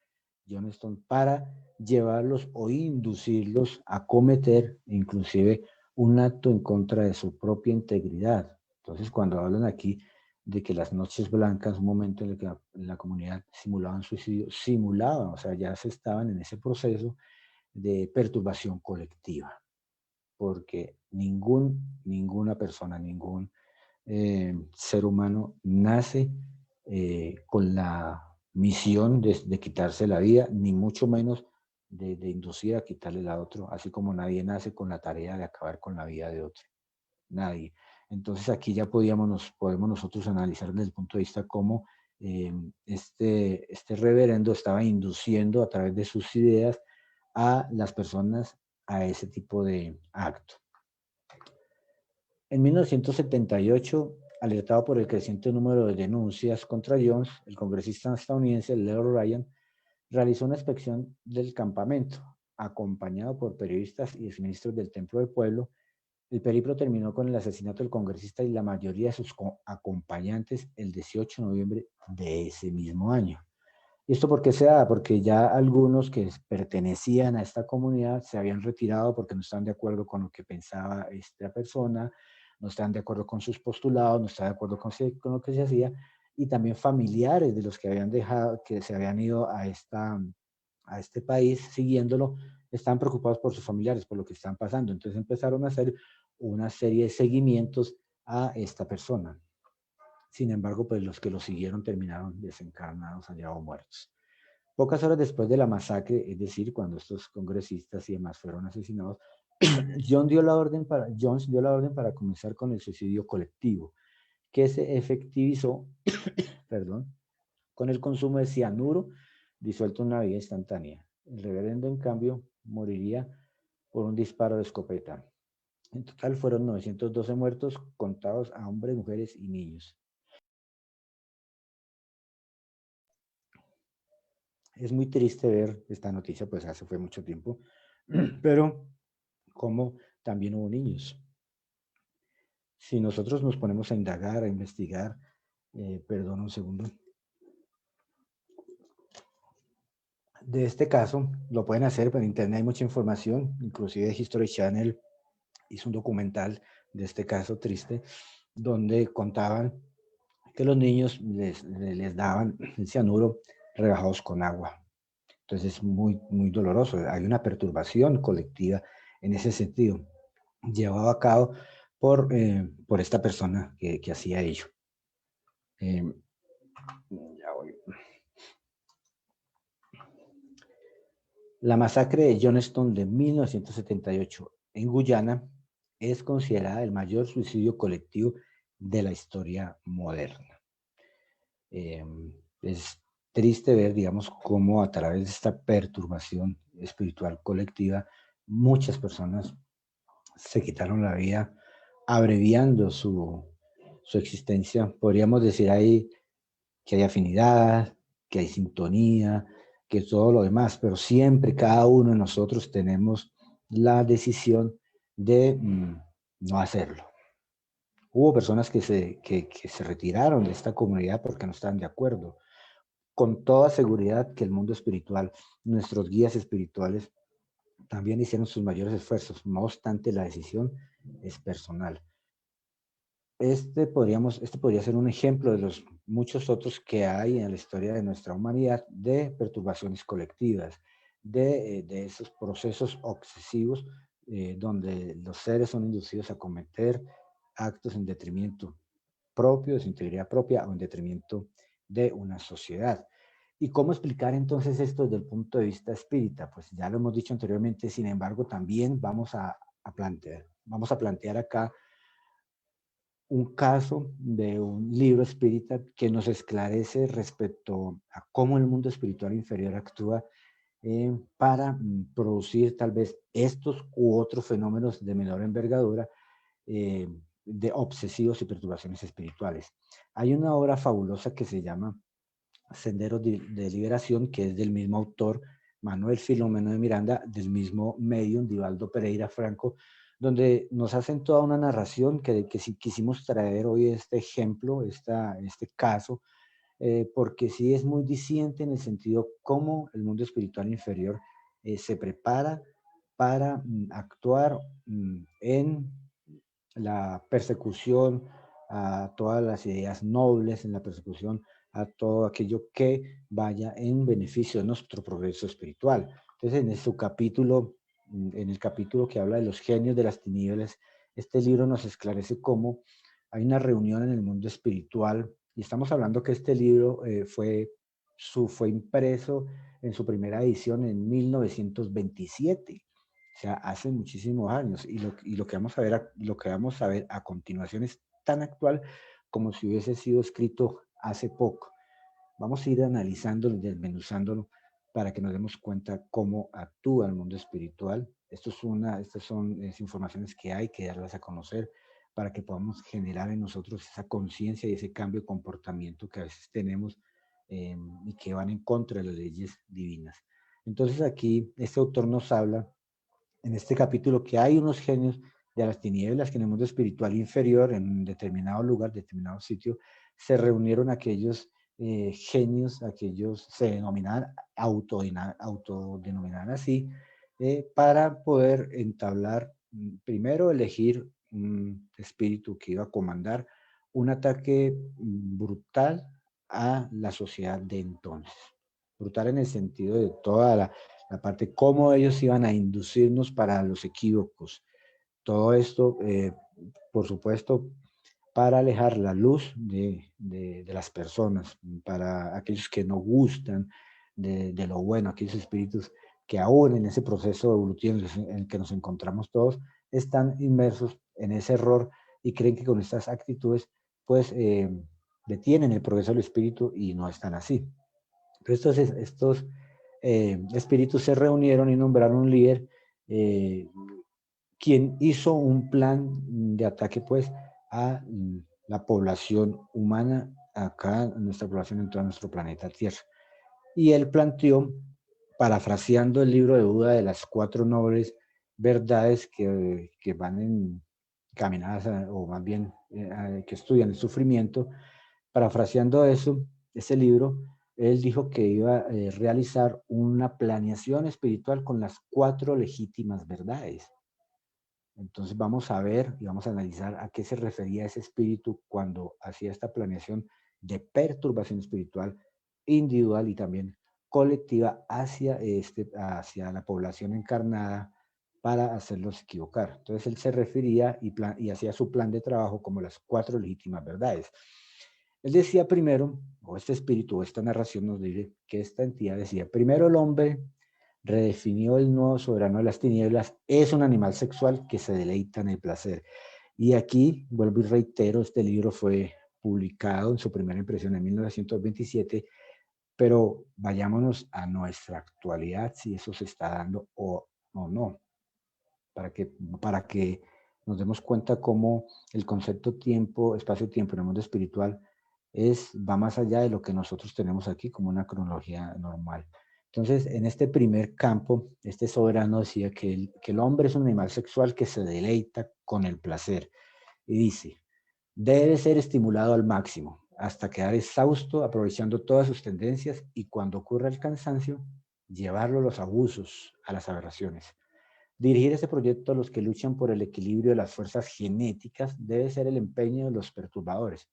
Johnston, para llevarlos o inducirlos a cometer inclusive un acto en contra de su propia integridad. Entonces, cuando hablan aquí de que las noches blancas, un momento en el que la comunidad simulaban suicidio, simulaban, o sea, ya se estaban en ese proceso de perturbación colectiva, porque ninguna persona, ningún ser humano nace con la misión de quitarse la vida, ni mucho menos de inducir a quitarle la otro, así como nadie nace con la tarea de acabar con la vida de otro. Nadie. Entonces aquí ya podemos nosotros analizar desde el punto de vista cómo este reverendo estaba induciendo a través de sus ideas a las personas a ese tipo de acto. En 1978, alertado por el creciente número de denuncias contra Jones, el congresista estadounidense Leo Ryan realizó una inspección del campamento, acompañado por periodistas y exministros del Templo del Pueblo. El periplo terminó con el asesinato del congresista y la mayoría de sus acompañantes el 18 de noviembre de ese mismo año. ¿Y esto por qué se da? Porque ya algunos que pertenecían a esta comunidad se habían retirado porque no estaban de acuerdo con lo que pensaba esta persona, no estaban de acuerdo con sus postulados, no estaban de acuerdo con lo que se hacía, y también familiares de los que habían dejado, que se habían ido a este país siguiéndolo, estaban preocupados por sus familiares, por lo que estaban pasando. Entonces empezaron a hacer una serie de seguimientos a esta persona. Sin embargo, pues los que lo siguieron terminaron desencarnados allá o muertos. Pocas horas después de la masacre, es decir, cuando estos congresistas y demás fueron asesinados, Jones dio la orden para comenzar con el suicidio colectivo, que se efectivizó perdón, con el consumo de cianuro disuelto en una vía instantánea. El reverendo, en cambio, moriría por un disparo de escopeta. En total fueron 912 muertos, contados a hombres, mujeres y niños. Es muy triste ver esta noticia, pues hace fue mucho tiempo, pero como también hubo niños. Si nosotros nos ponemos a indagar, a investigar, perdón un segundo, de este caso, lo pueden hacer, pero en internet hay mucha información, inclusive History Channel hizo un documental de este caso triste, donde contaban que los niños les daban el cianuro rebajados con agua. Entonces es muy, muy doloroso. Hay una perturbación colectiva en ese sentido, llevado a cabo por esta persona que hacía ello. Ya voy. La masacre de Johnston de 1978 en Guyana es considerada el mayor suicidio colectivo de la historia moderna. Es triste ver, digamos, cómo a través de esta perturbación espiritual colectiva, muchas personas se quitaron la vida abreviando su existencia. Podríamos decir ahí que hay afinidad, que hay sintonía, que todo lo demás, pero siempre cada uno de nosotros tenemos la decisión de no hacerlo. Hubo personas que se retiraron de esta comunidad porque no estaban de acuerdo. Con toda seguridad que el mundo espiritual, nuestros guías espirituales, también hicieron sus mayores esfuerzos. No obstante, la decisión es personal. Este podría ser un ejemplo de los muchos otros que hay en la historia de nuestra humanidad de perturbaciones colectivas, de esos procesos obsesivos donde los seres son inducidos a cometer actos en detrimento propio, de su integridad propia o en detrimento de una sociedad. ¿Y cómo explicar entonces esto desde el punto de vista espírita? Pues ya lo hemos dicho anteriormente, sin embargo, también vamos a plantear acá un caso de un libro espírita que nos esclarece respecto a cómo el mundo espiritual inferior actúa para producir tal vez estos u otros fenómenos de menor envergadura eh, de obsesivos y perturbaciones espirituales. Hay una obra fabulosa que se llama Senderos de Liberación, que es del mismo autor, Manuel Filomeno de Miranda, del mismo medium, Divaldo Pereira Franco, donde nos hacen toda una narración que si quisimos traer hoy este ejemplo, este caso, porque sí es muy diciente en el sentido cómo el mundo espiritual inferior se prepara para actuar en la persecución a todas las ideas nobles, en la persecución a todo aquello que vaya en beneficio de nuestro progreso espiritual. Entonces, en el capítulo que habla de los genios de las tinieblas, este libro nos esclarece cómo hay una reunión en el mundo espiritual, y estamos hablando que este libro fue impreso en su primera edición en 1927. O sea, hace muchísimos años, y lo que vamos a ver a continuación es tan actual como si hubiese sido escrito hace poco. Vamos a ir analizándolo y desmenuzándolo para que nos demos cuenta cómo actúa el mundo espiritual. Estas son informaciones que hay que darlas a conocer para que podamos generar en nosotros esa conciencia y ese cambio de comportamiento que a veces tenemos y que van en contra de las leyes divinas. Entonces aquí este autor nos habla en este capítulo que hay unos genios de las tinieblas que en el mundo espiritual inferior, en un determinado lugar, determinado sitio, se reunieron aquellos genios, aquellos se denominaban, autodenominaban así, para poder entablar, primero elegir un espíritu que iba a comandar un ataque brutal a la sociedad de entonces. Brutal en el sentido de toda la parte, cómo ellos iban a inducirnos para los equívocos. Todo esto, por supuesto, para alejar la luz de las personas, para aquellos que no gustan de lo bueno, aquellos espíritus que aún en ese proceso evolutivo en el que nos encontramos todos, están inmersos en ese error y creen que con estas actitudes, pues, detienen el progreso del espíritu y no están así. Entonces, estos espíritus se reunieron y nombraron un líder, quien hizo un plan de ataque pues a la población humana acá, nuestra población en todo nuestro planeta Tierra. Y él planteó, parafraseando el libro de Buda de las 4 nobles verdades que van encaminadas o más bien que estudian el sufrimiento, parafraseando eso, ese libro, él dijo que iba a realizar una planeación espiritual con las 4 legítimas verdades. Entonces vamos a ver y vamos a analizar a qué se refería ese espíritu cuando hacía esta planeación de perturbación espiritual individual y también colectiva hacia la población encarnada para hacerlos equivocar. Entonces él se refería y hacía su plan de trabajo como las 4 legítimas verdades. Él decía primero, o este espíritu, o esta narración nos dice que esta entidad decía, primero el hombre redefinió el nuevo soberano de las tinieblas, es un animal sexual que se deleita en el placer. Y aquí, vuelvo y reitero, este libro fue publicado en su primera impresión en 1927, pero vayámonos a nuestra actualidad, si eso se está dando o no, para que nos demos cuenta cómo el concepto tiempo, espacio-tiempo en el mundo espiritual va más allá de lo que nosotros tenemos aquí como una cronología normal. Entonces, en este primer campo, este soberano decía que el hombre es un animal sexual que se deleita con el placer. Y dice, debe ser estimulado al máximo, hasta quedar exhausto, aprovechando todas sus tendencias, y cuando ocurra el cansancio, llevarlo a los abusos, a las aberraciones. Dirigir ese proyecto a los que luchan por el equilibrio de las fuerzas genéticas debe ser el empeño de los perturbadores,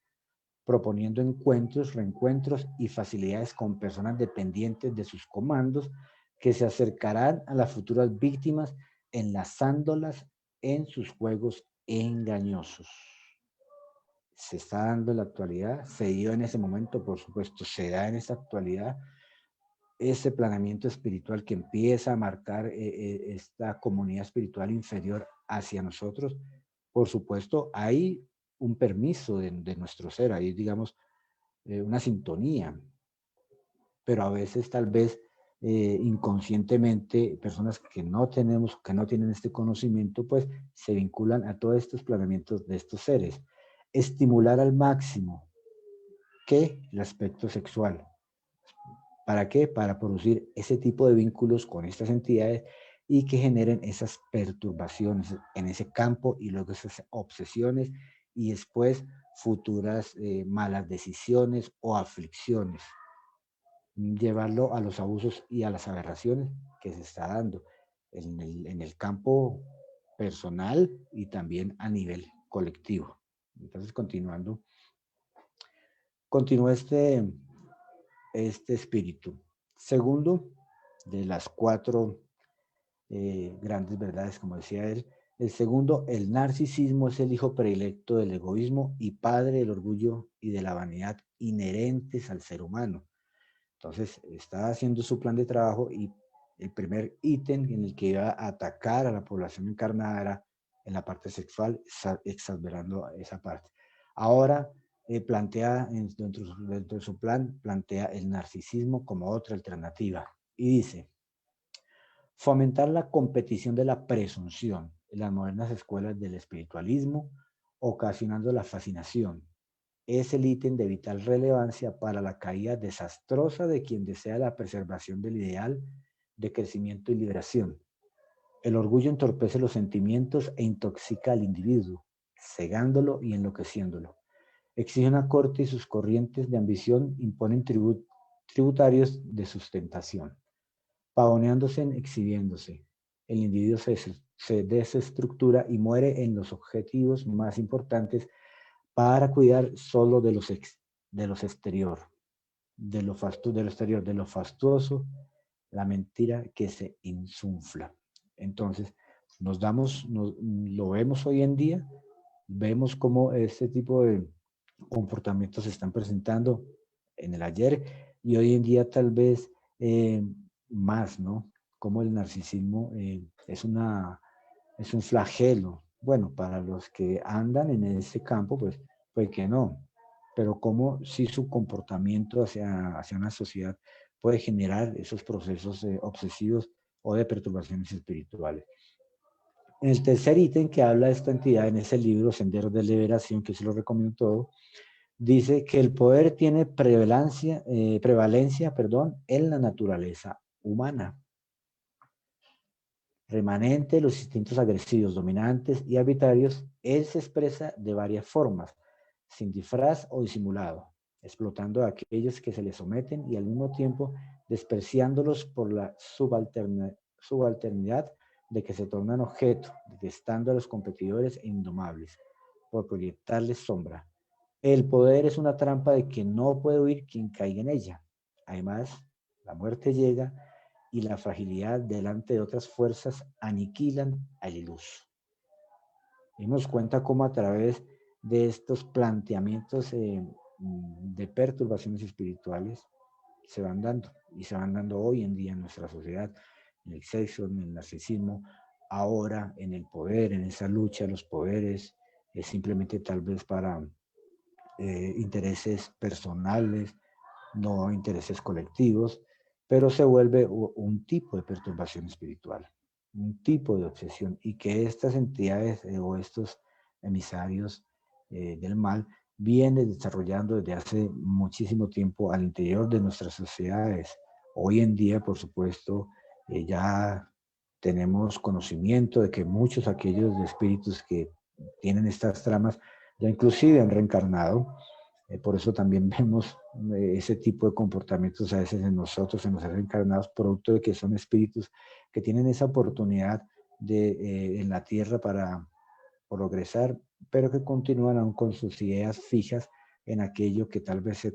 proponiendo encuentros, reencuentros y facilidades con personas dependientes de sus comandos que se acercarán a las futuras víctimas enlazándolas en sus juegos engañosos. Se está dando en la actualidad, se dio en ese momento, por supuesto, se da en esta actualidad ese planeamiento espiritual que empieza a marcar esta comunidad espiritual inferior hacia nosotros. Por supuesto, hay un permiso de nuestro ser, hay, digamos, una sintonía, pero a veces tal vez inconscientemente personas que no tenemos, que no tienen este conocimiento, pues se vinculan a todos estos planeamientos de estos seres. Estimular al máximo que el aspecto sexual. ¿Para qué? Para producir ese tipo de vínculos con estas entidades y que generen esas perturbaciones en ese campo y luego esas obsesiones y después futuras malas decisiones o aflicciones. Llevarlo a los abusos y a las aberraciones que se está dando en el campo personal y también a nivel colectivo. Entonces, continúa este espíritu. Segundo, de las cuatro grandes verdades, como decía él, el segundo, el narcisismo es el hijo predilecto del egoísmo y padre del orgullo y de la vanidad inherentes al ser humano. Entonces, está haciendo su plan de trabajo y el primer ítem en el que iba a atacar a la población encarnada era en la parte sexual, exasperando esa parte. Ahora, plantea, dentro de su plan, plantea el narcisismo como otra alternativa. Y dice, fomentar la competición de la presunción en las modernas escuelas del espiritualismo, ocasionando la fascinación. Es el ítem de vital relevancia para la caída desastrosa de quien desea la preservación del ideal de crecimiento y liberación. El orgullo entorpece los sentimientos e intoxica al individuo, cegándolo y enloqueciéndolo. Exige una corte y sus corrientes de ambición imponen tributarios de sustentación. Pavoneándose, exhibiéndose, el individuo se desestructura y muere en los objetivos más importantes para cuidar solo de los exterior, de lo exterior, de lo fastuoso, la mentira que se insufla. Entonces, lo vemos hoy en día, vemos cómo este tipo de comportamientos se están presentando en el ayer y hoy en día tal vez más, ¿no? Como el narcisismo es un flagelo. Bueno, para los que andan en ese campo, pues que no. Pero como si su comportamiento hacia una sociedad puede generar esos procesos obsesivos o de perturbaciones espirituales. En el tercer ítem que habla de esta entidad en ese libro, Senderos de Liberación, que se lo recomiendo todo, dice que el poder tiene prevalencia, en la naturaleza humana. Remanente de los instintos agresivos, dominantes y arbitrarios, él se expresa de varias formas, sin disfraz o disimulado, explotando a aquellos que se le someten y al mismo tiempo despreciándolos por la subalternidad de que se tornan objeto, detestando a los competidores e indomables, por proyectarles sombra. El poder es una trampa de que no puede huir quien caiga en ella. Además, la muerte llega y la fragilidad delante de otras fuerzas aniquilan al iluso. Y nos cuenta cómo a través de estos planteamientos de perturbaciones espirituales se van dando y se van dando hoy en día en nuestra sociedad, en el sexo, en el narcisismo, ahora en el poder, en esa lucha de los poderes, simplemente tal vez para intereses personales, no intereses colectivos, pero se vuelve un tipo de perturbación espiritual, un tipo de obsesión, y que estas entidades o estos emisarios del mal vienen desarrollando desde hace muchísimo tiempo al interior de nuestras sociedades, Hoy en día, por supuesto, ya tenemos conocimiento de que muchos aquellos espíritus que tienen estas tramas ya inclusive han reencarnado. Por eso también vemos ese tipo de comportamientos a veces en nosotros, en los seres encarnados, producto de que son espíritus que tienen esa oportunidad en la tierra para progresar, pero que continúan aún con sus ideas fijas en aquello que tal vez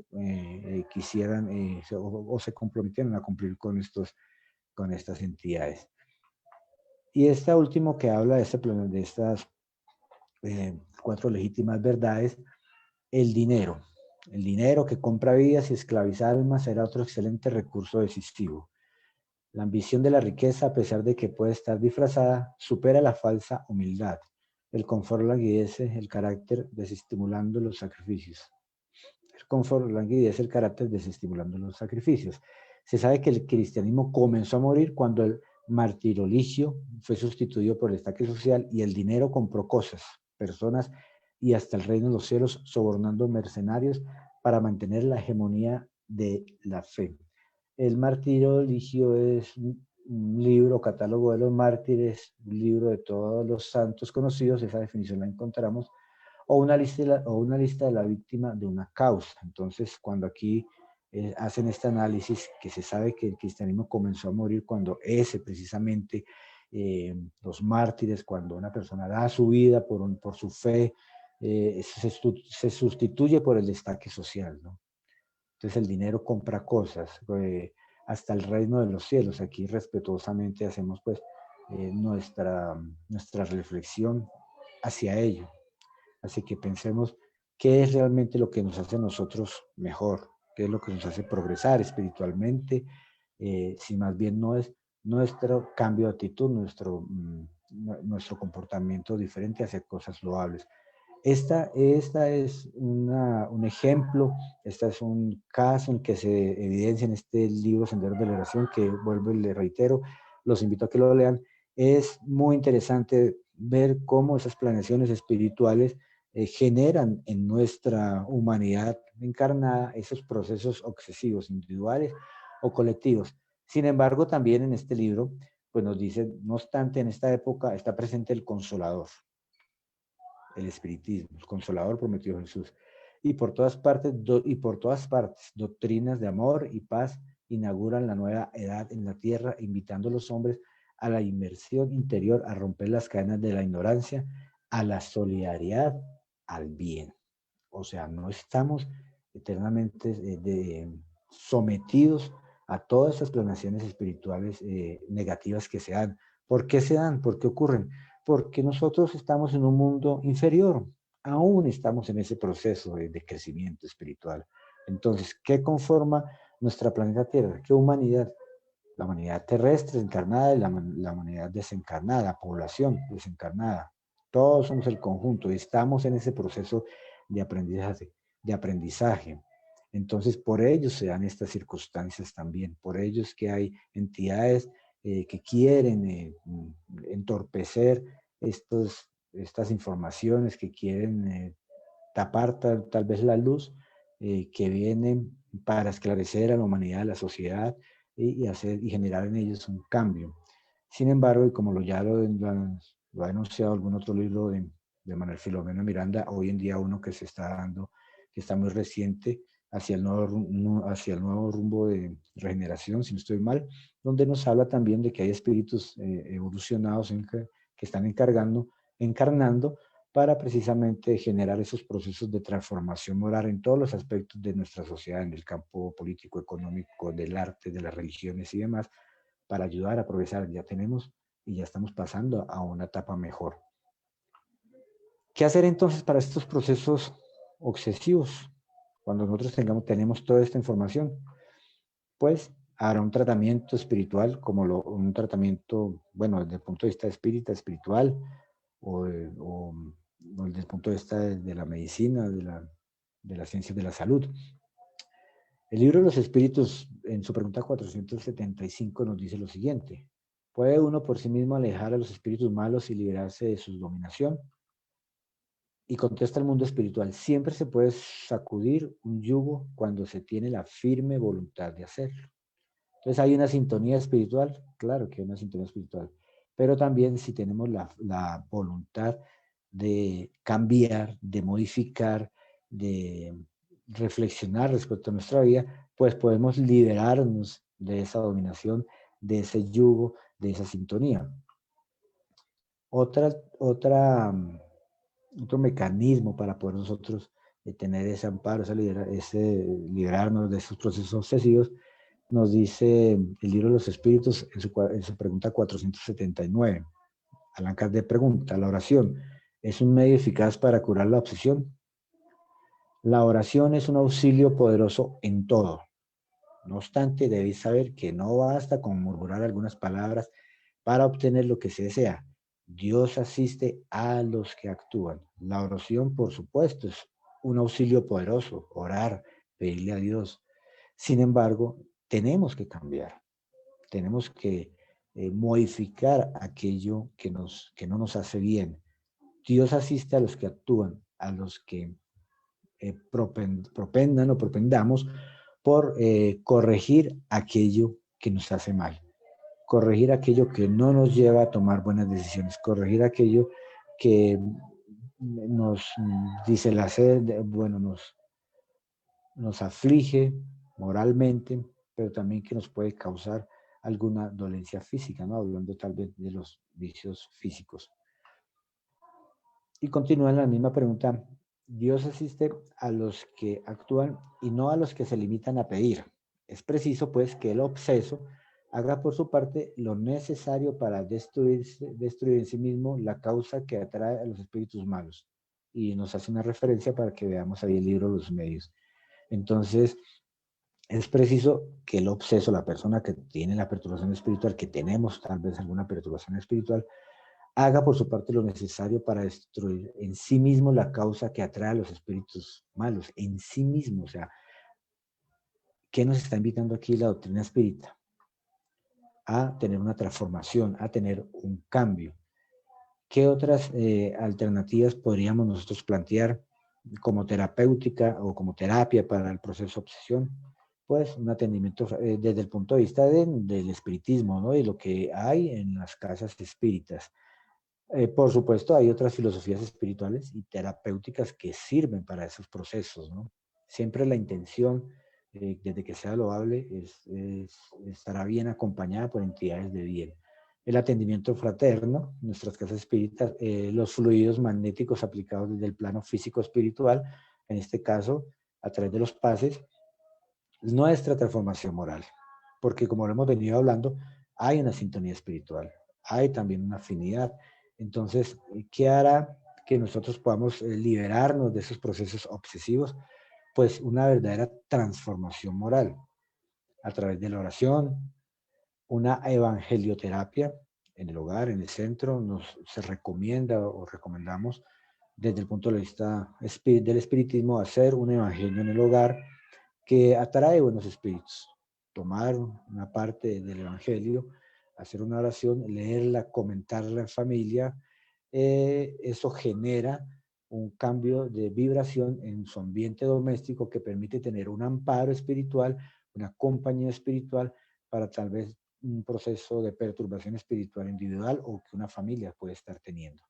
quisieran o se comprometieran a cumplir con estas entidades. Y esta último que habla de estas 4 legítimas verdades, el dinero. El dinero que compra vidas y esclaviza almas será otro excelente recurso decisivo. La ambición de la riqueza, a pesar de que puede estar disfrazada, supera la falsa humildad. El confort languidece el carácter desestimulando los sacrificios. El confort languidece el carácter desestimulando los sacrificios. Se sabe que el cristianismo comenzó a morir cuando el martirologio fue sustituido por el estaque social y el dinero compró cosas, personas y hasta el reino de los cielos, sobornando mercenarios para mantener la hegemonía de la fe. El martirologio es un libro, catálogo de los mártires, un libro de todos los santos conocidos, esa definición la encontramos, o una lista de la víctima de una causa. Entonces, cuando aquí hacen este análisis, que se sabe que el cristianismo comenzó a morir cuando precisamente, los mártires, cuando una persona da su vida por su fe, se sustituye por el destaque social, ¿no? Entonces el dinero compra cosas, hasta el reino de los cielos. Aquí respetuosamente hacemos pues nuestra reflexión hacia ello. Así que pensemos qué es realmente lo que nos hace a nosotros mejor, qué es lo que nos hace progresar espiritualmente, si más bien no es nuestro cambio de actitud, nuestro comportamiento diferente hacia cosas loables. Esta es un ejemplo, este es un caso en que se evidencia en este libro Senderos de la Oración, que vuelvo y le reitero, los invito a que lo lean. Es muy interesante ver cómo esas planeaciones espirituales generan en nuestra humanidad encarnada esos procesos obsesivos, individuales o colectivos. Sin embargo, también en este libro, pues nos dice, no obstante, en esta época está presente el Consolador, el espiritismo, el Consolador prometido Jesús. Y por todas partes, doctrinas de amor y paz inauguran la nueva edad en la tierra, invitando a los hombres a la inmersión interior, a romper las cadenas de la ignorancia, a la solidaridad, al bien. O sea, no estamos eternamente sometidos a todas esas planeaciones espirituales negativas que se dan. ¿Por qué se dan? ¿Por qué ocurren? Porque nosotros estamos en un mundo inferior, aún estamos en ese proceso de crecimiento espiritual. Entonces, ¿qué conforma nuestra planeta Tierra? ¿Qué humanidad? La humanidad terrestre encarnada y la humanidad desencarnada, la población desencarnada. Todos somos el conjunto y estamos en ese proceso de aprendizaje. Entonces, por ello se dan estas circunstancias también. Por ello es que hay entidades que quieren entorpecer estas informaciones, que quieren tapar tal vez la luz que vienen para esclarecer a la humanidad, a la sociedad y generar en ellos un cambio. Sin embargo, y como ya lo ha enunciado algún otro libro de Manuel Filomeno Miranda, hoy en día uno que se está dando, que está muy reciente, hacia el nuevo rumbo de regeneración, si no estoy mal, donde nos habla también de que hay espíritus evolucionados que están encarnando para precisamente generar esos procesos de transformación moral en todos los aspectos de nuestra sociedad, en el campo político, económico, del arte, de las religiones y demás, para ayudar a progresar. Ya tenemos y ya estamos pasando a una etapa mejor. ¿Qué hacer entonces para estos procesos obsesivos? Cuando nosotros tenemos toda esta información, pues habrá un tratamiento espiritual, un tratamiento, bueno, desde el punto de vista espiritual, o desde el punto de vista de la medicina, de la ciencia de la salud. El libro de los espíritus, en su pregunta 475, nos dice lo siguiente: ¿puede uno por sí mismo alejar a los espíritus malos y liberarse de su dominación? Y contesta el mundo espiritual: siempre se puede sacudir un yugo cuando se tiene la firme voluntad de hacerlo. Entonces, ¿hay una sintonía espiritual? Claro que hay una sintonía espiritual. Pero también si tenemos la voluntad de cambiar, de modificar, de reflexionar respecto a nuestra vida, pues podemos liberarnos de esa dominación, de ese yugo, de esa sintonía. Otra, otra, otro mecanismo para poder nosotros tener ese amparo, liberarnos de esos procesos obsesivos, nos dice el libro de los Espíritus en su pregunta 479. Allan Kardec pregunta, ¿la oración es un medio eficaz para curar la obsesión? La oración es un auxilio poderoso en todo. No obstante, debéis saber que no basta con murmurar algunas palabras para obtener lo que se desea. Dios asiste a los que actúan. La oración, por supuesto, es un auxilio poderoso, orar, pedirle a Dios. Sin embargo, tenemos que cambiar, tenemos que modificar aquello que no nos hace bien. Dios asiste a los que actúan, a los que propendan o propendamos por corregir aquello que nos hace mal, corregir aquello que no nos lleva a tomar buenas decisiones, corregir aquello que nos dice la sed, bueno, nos aflige moralmente, pero también que nos puede causar alguna dolencia física, ¿no? Hablando tal vez de los vicios físicos. Y continúa en la misma pregunta, Dios asiste a los que actúan y no a los que se limitan a pedir. Es preciso, pues, que el obseso haga por su parte lo necesario para destruir en sí mismo la causa que atrae a los espíritus malos. Y nos hace una referencia para que veamos ahí el libro Los Medios. Entonces, es preciso que el obseso, la persona que tiene la perturbación espiritual, que tenemos tal vez alguna perturbación espiritual, haga por su parte lo necesario para destruir en sí mismo la causa que atrae a los espíritus malos, en sí mismo. O sea, ¿qué nos está invitando aquí la doctrina espírita? A tener una transformación, a tener un cambio. ¿Qué otras alternativas podríamos nosotros plantear como terapéutica o como terapia para el proceso de obsesión? Pues un atendimiento desde el punto de vista del espiritismo, ¿no? Y lo que hay en las casas espíritas. Por supuesto, hay otras filosofías espirituales y terapéuticas que sirven para esos procesos, ¿no? Siempre la intención, desde que sea loable, estará bien acompañada por entidades de bien. El atendimiento fraterno, nuestras casas espíritas, los fluidos magnéticos aplicados desde el plano físico-espiritual, en este caso, a través de los pases, nuestra transformación moral. Porque como lo hemos venido hablando, hay una sintonía espiritual, hay también una afinidad. Entonces, ¿qué hará que nosotros podamos liberarnos de esos procesos obsesivos? Pues una verdadera transformación moral a través de la oración, una evangelioterapia en el hogar, en el centro, se recomienda o recomendamos desde el punto de vista del espiritismo hacer un evangelio en el hogar que atrae buenos espíritus. Tomar una parte del evangelio, hacer una oración, leerla, comentarla en familia, eso genera un cambio de vibración en su ambiente doméstico que permite tener un amparo espiritual, una compañía espiritual para tal vez un proceso de perturbación espiritual individual o que una familia puede estar teniendo.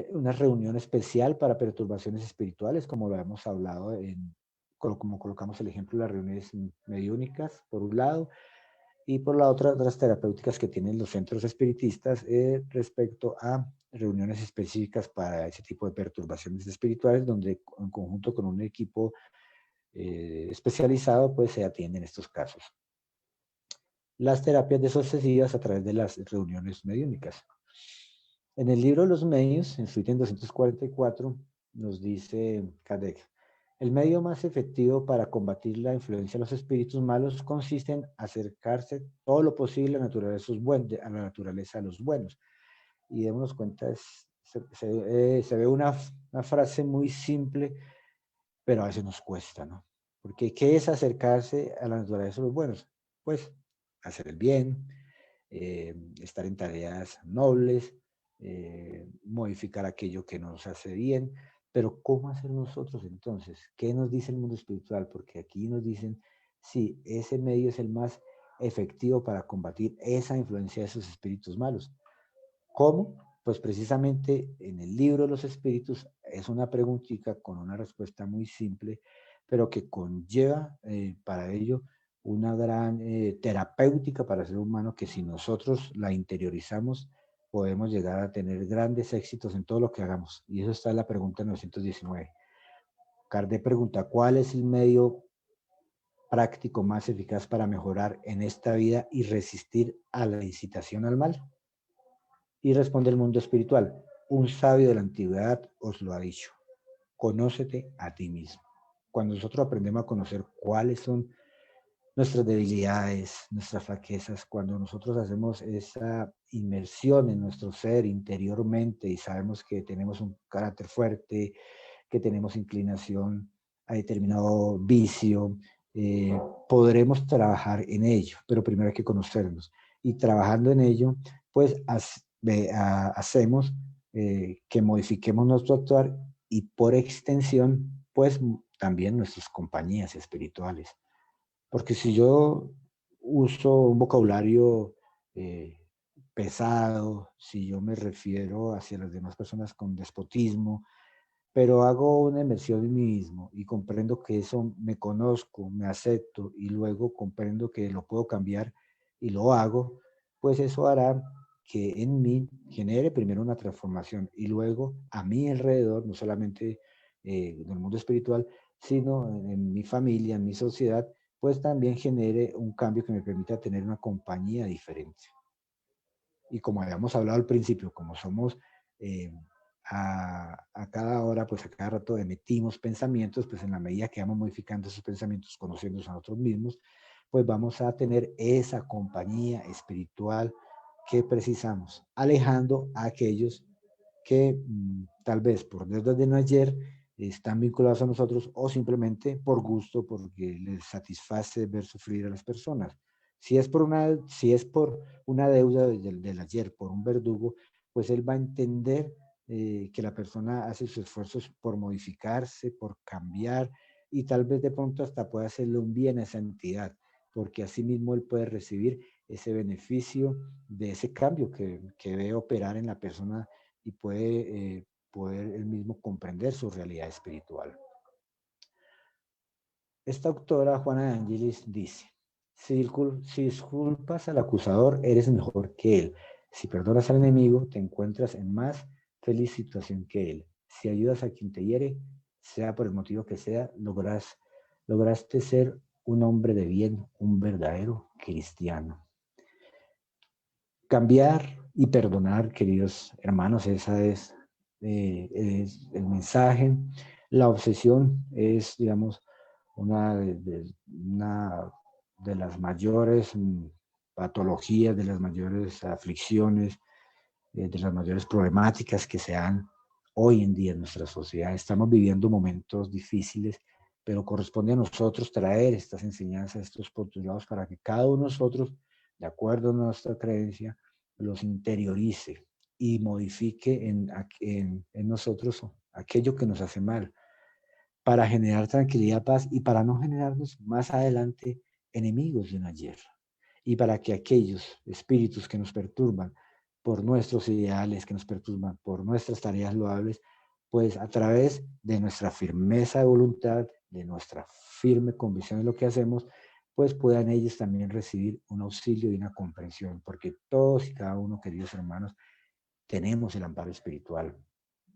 Una reunión especial para perturbaciones espirituales, como lo hemos hablado, como colocamos el ejemplo de las reuniones mediúnicas, por un lado, y por la otra, otras terapéuticas que tienen los centros espiritistas respecto a reuniones específicas para ese tipo de perturbaciones espirituales, donde en conjunto con un equipo especializado, pues se atienden estos casos. Las terapias desobsesivas a través de las reuniones mediúnicas. En el libro Los Medios, en su ítem 244, nos dice Kardec, el medio más efectivo para combatir la influencia de los espíritus malos consiste en acercarse todo lo posible a la naturaleza de los buenos. Y démonos cuenta, se ve una frase muy simple, pero a veces nos cuesta, ¿no? Porque ¿qué es acercarse a la naturaleza de los buenos? Pues hacer el bien, estar en tareas nobles, modificar aquello que nos hace bien, pero ¿cómo hacer nosotros entonces? ¿Qué nos dice el mundo espiritual? Porque aquí nos dicen, sí, ese medio es el más efectivo para combatir esa influencia de esos espíritus malos. ¿Cómo? Pues precisamente en el libro de los espíritus es una preguntita con una respuesta muy simple, pero que conlleva para ello una gran terapéutica para el ser humano que si nosotros la interiorizamos podemos llegar a tener grandes éxitos en todo lo que hagamos. Y eso está en la pregunta 919. Kardec pregunta, ¿cuál es el medio práctico más eficaz para mejorar en esta vida y resistir a la incitación al mal? Y responde el mundo espiritual, un sabio de la antigüedad os lo ha dicho, conócete a ti mismo. Cuando nosotros aprendemos a conocer cuáles son nuestras debilidades, nuestras flaquezas, cuando nosotros hacemos esa inmersión en nuestro ser interiormente y sabemos que tenemos un carácter fuerte, que tenemos inclinación a determinado vicio, podremos trabajar en ello, pero primero hay que conocernos. Y trabajando en ello, pues hacemos que modifiquemos nuestro actuar y por extensión, pues también nuestras compañías espirituales. Porque si yo uso un vocabulario eh, pesado, si yo me refiero hacia las demás personas con despotismo, pero hago una inmersión en mí mismo y comprendo que eso me conozco, me acepto y luego comprendo que lo puedo cambiar y lo hago, pues eso hará que en mí genere primero una transformación y luego a mi alrededor, no solamente en el mundo espiritual, sino en mi familia, en mi sociedad, pues también genere un cambio que me permita tener una compañía diferente. Y como habíamos hablado al principio, como somos eh, a cada hora, pues a cada rato emitimos pensamientos, pues en la medida que vamos modificando esos pensamientos, conociéndonos a nosotros mismos, pues vamos a tener esa compañía espiritual que precisamos, alejando a aquellos que tal vez por deudas de no ayer están vinculados a nosotros o simplemente por gusto, porque les satisface ver sufrir a las personas. Si es por una deuda del ayer, por un verdugo, pues él va a entender que la persona hace sus esfuerzos por modificarse, por cambiar y tal vez de pronto hasta pueda hacerle un bien a esa entidad, porque así mismo él puede recibir ese beneficio de ese cambio que ve operar en la persona y puede poder él mismo comprender su realidad espiritual. Esta autora, Juana de Angelis, dice, si disculpas al acusador, eres mejor que él. Si perdonas al enemigo, te encuentras en más feliz situación que él. Si ayudas a quien te hiere, sea por el motivo que sea, lograste ser un hombre de bien, un verdadero cristiano. Cambiar y perdonar, queridos hermanos, esa es el mensaje. La obsesión es, digamos, una de las mayores patologías, de las mayores aflicciones, de las mayores problemáticas que se dan hoy en día en nuestra sociedad. Estamos viviendo momentos difíciles, pero corresponde a nosotros traer estas enseñanzas, estos postulados, para que cada uno de nosotros, de acuerdo a nuestra creencia, los interiorice y modifique en nosotros aquello que nos hace mal, para generar tranquilidad, paz y para no generarnos más adelante enemigos de un ayer. Y para que aquellos espíritus que nos perturban por nuestros ideales, que nos perturban por nuestras tareas loables, pues a través de nuestra firmeza de voluntad, de nuestra firme convicción en lo que hacemos, pues puedan ellos también recibir un auxilio y una comprensión, porque todos y cada uno, queridos hermanos, tenemos el amparo espiritual.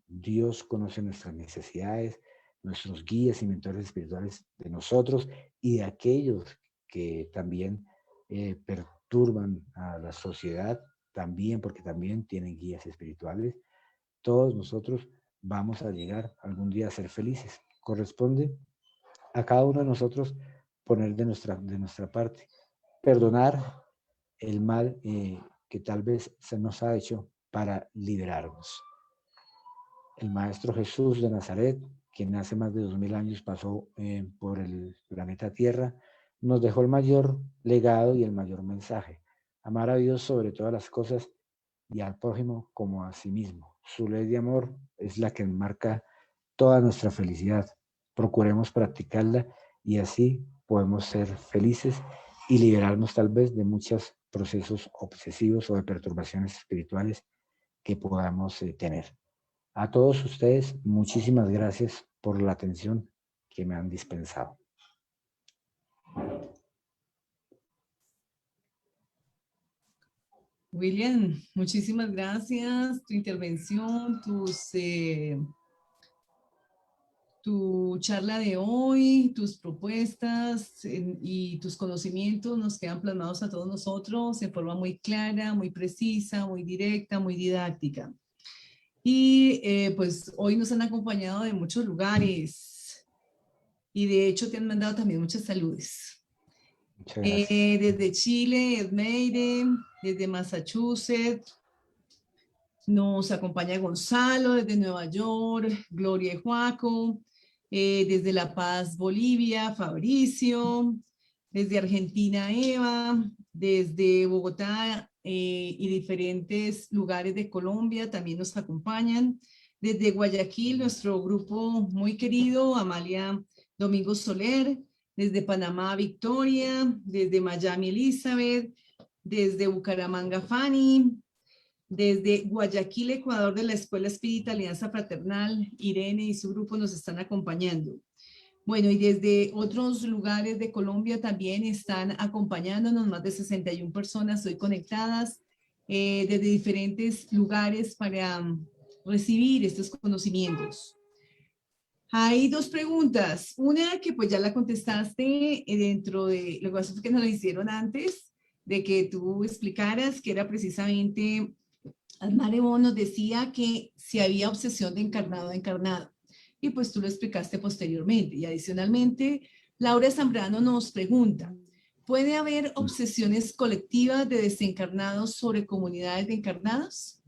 Dios conoce nuestras necesidades, nuestros guías y mentores espirituales de nosotros y de aquellos que también perturban a la sociedad, también porque también tienen guías espirituales. Todos nosotros vamos a llegar algún día a ser felices. Corresponde a cada uno de nosotros poner de nuestra parte, perdonar el mal que tal vez se nos ha hecho para liberarnos. El Maestro Jesús de Nazaret, quien hace más de 2000 años pasó por el planeta Tierra, nos dejó el mayor legado y el mayor mensaje: amar a Dios sobre todas las cosas y al prójimo como a sí mismo. Su ley de amor es la que enmarca toda nuestra felicidad. Procuremos practicarla y así podemos ser felices y liberarnos tal vez de muchos procesos obsesivos o de perturbaciones espirituales que podamos tener. A todos ustedes, muchísimas gracias por la atención que me han dispensado. William, muchísimas gracias. Tu intervención, tu charla de hoy, tus propuestas y tus conocimientos nos quedan plasmados a todos nosotros en forma muy clara, muy precisa, muy directa, muy didáctica. Y pues hoy nos han acompañado de muchos lugares y de hecho te han mandado también muchas saludes. Muchas gracias. Desde Chile, Edmeire, desde Massachusetts, nos acompaña Gonzalo desde Nueva York, Gloria y Joaco, desde La Paz, Bolivia, Fabricio, desde Argentina, Eva, desde Bogotá y diferentes lugares de Colombia también nos acompañan. Desde Guayaquil, nuestro grupo muy querido, Amalia Domingos Soler, desde Panamá, Victoria, desde Miami, Elizabeth, desde Bucaramanga, Fanny, desde Guayaquil, Ecuador, de la Escuela Espírita Alianza Fraternal, Irene y su grupo nos están acompañando. Bueno, y desde otros lugares de Colombia también están acompañándonos, más de 61 personas hoy conectadas desde diferentes lugares para recibir estos conocimientos. Hay dos preguntas. Una que pues ya la contestaste dentro de lo que nos lo hicieron antes, de que tú explicaras que era precisamente, Almare Bon nos decía que si había obsesión de encarnado a encarnado. Y pues tú lo explicaste posteriormente. Y adicionalmente, Laura Zambrano nos pregunta, ¿puede haber obsesiones colectivas de desencarnados sobre comunidades de encarnados?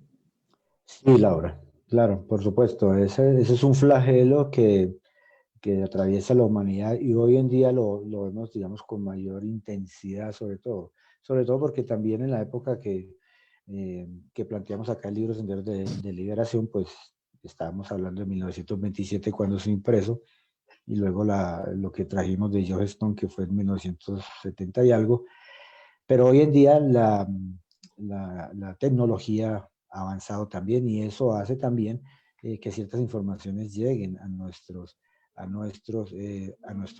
Sí, Laura, claro, por supuesto. Ese es un flagelo que atraviesa la humanidad y hoy en día lo vemos, digamos, con mayor intensidad, sobre todo porque también en la época que planteamos acá el libro Senderos de Liberación, pues estábamos hablando de 1927 cuando se impreso, y luego lo que trajimos de Joe Stone, que fue en 1970 y algo, pero hoy en día la tecnología ha avanzado también y eso hace también que ciertas informaciones lleguen a nuestro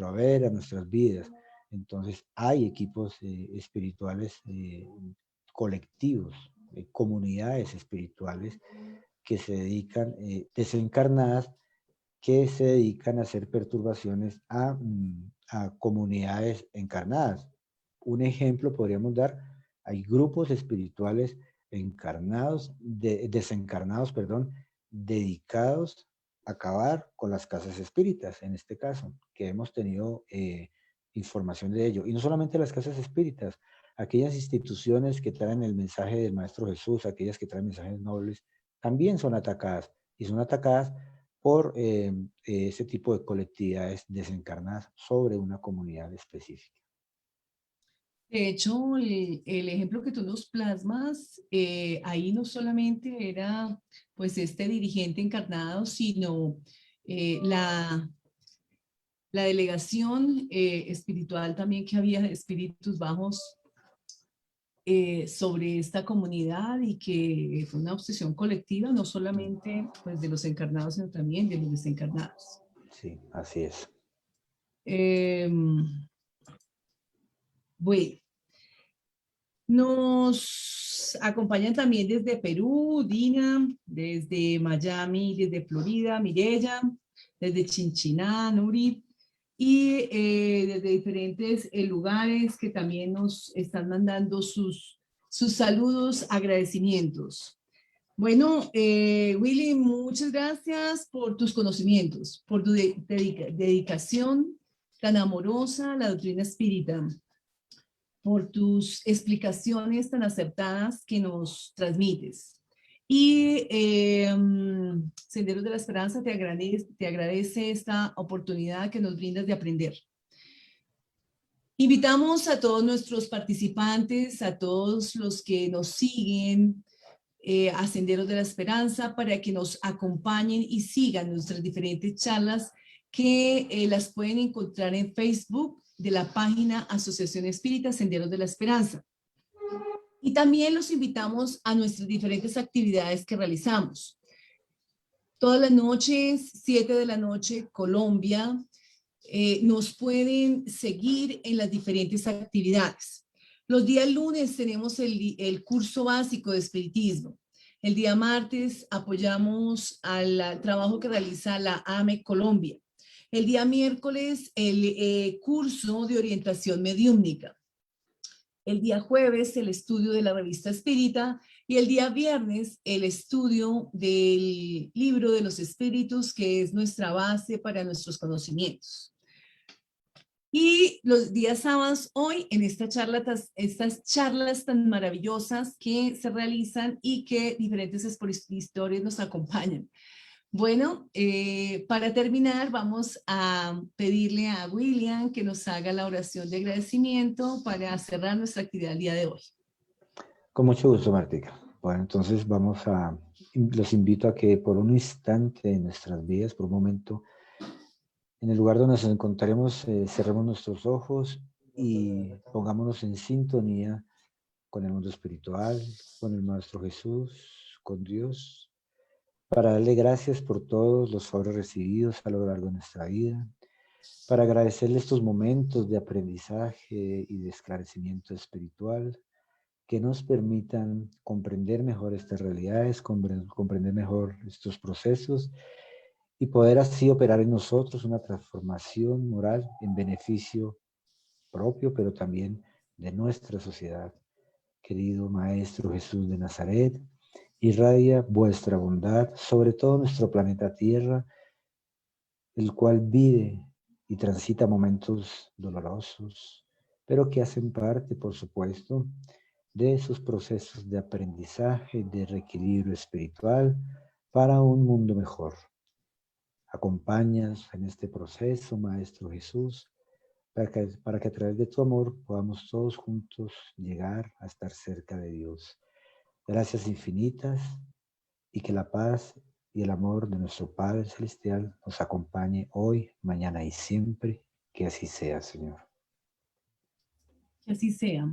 haber, a nuestras vidas. Entonces hay equipos espirituales colectivos, comunidades espirituales que se dedican, desencarnadas, que se dedican a hacer perturbaciones a comunidades encarnadas. Un ejemplo podríamos dar, hay grupos espirituales encarnados, desencarnados, perdón, dedicados a acabar con las casas espíritas, en este caso, que hemos tenido información de ello. Y no solamente las casas espíritas, aquellas instituciones que traen el mensaje del Maestro Jesús, aquellas que traen mensajes nobles, también son atacadas, y son atacadas por ese tipo de colectividades desencarnadas sobre una comunidad específica. De hecho, el ejemplo que tú nos plasmas, ahí no solamente era pues este dirigente encarnado, sino la delegación espiritual también que había de espíritus bajos sobre esta comunidad y que fue una obsesión colectiva, no solamente pues de los encarnados, sino también de los desencarnados. Sí, así es. Bueno, nos acompañan también desde Perú, Dina, desde Miami, desde Florida, Mireya, desde Chinchiná, Nuri, y desde diferentes lugares que también nos están mandando sus saludos, agradecimientos. Bueno, Willy, muchas gracias por tus conocimientos, por tu dedicación tan amorosa a la doctrina espírita, por tus explicaciones tan acertadas que nos transmites. Y Senderos de la Esperanza te agradece esta oportunidad que nos brindas de aprender. Invitamos a todos nuestros participantes, a todos los que nos siguen, a Senderos de la Esperanza, para que nos acompañen y sigan nuestras diferentes charlas que las pueden encontrar en Facebook de la página Asociación Espírita Senderos de la Esperanza. Y también los invitamos a nuestras diferentes actividades que realizamos. Todas las noches, 7 de la noche, Colombia, nos pueden seguir en las diferentes actividades. Los días lunes tenemos el curso básico de espiritismo. El día martes apoyamos al trabajo que realiza la AME Colombia. El día miércoles el curso de orientación mediúmnica. El día jueves el estudio de la revista Espírita y el día viernes el estudio del libro de los espíritus, que es nuestra base para nuestros conocimientos. Y los días sábados, hoy, en estas charlas tan maravillosas que se realizan y que diferentes expositores nos acompañan. Bueno, para terminar, vamos a pedirle a William que nos haga la oración de agradecimiento para cerrar nuestra actividad el día de hoy. Con mucho gusto, Martica. Bueno, entonces los invito a que por un instante en nuestras vidas, por un momento, en el lugar donde nos encontraremos, cerremos nuestros ojos y pongámonos en sintonía con el mundo espiritual, con el Maestro Jesús, con Dios, para darle gracias por todos los favores recibidos a lo largo de nuestra vida, para agradecerle estos momentos de aprendizaje y de esclarecimiento espiritual que nos permitan comprender mejor estas realidades, comprender mejor estos procesos y poder así operar en nosotros una transformación moral en beneficio propio, pero también de nuestra sociedad. Querido Maestro Jesús de Nazaret, irradia vuestra bondad sobre todo nuestro planeta Tierra, el cual vive y transita momentos dolorosos, pero que hacen parte, por supuesto, de esos procesos de aprendizaje, de reequilibrio espiritual para un mundo mejor. Acompáñanos en este proceso, Maestro Jesús, para que a través de tu amor podamos todos juntos llegar a estar cerca de Dios. Gracias infinitas y que la paz y el amor de nuestro Padre Celestial nos acompañe hoy, mañana y siempre. Que así sea, Señor. Que así sea.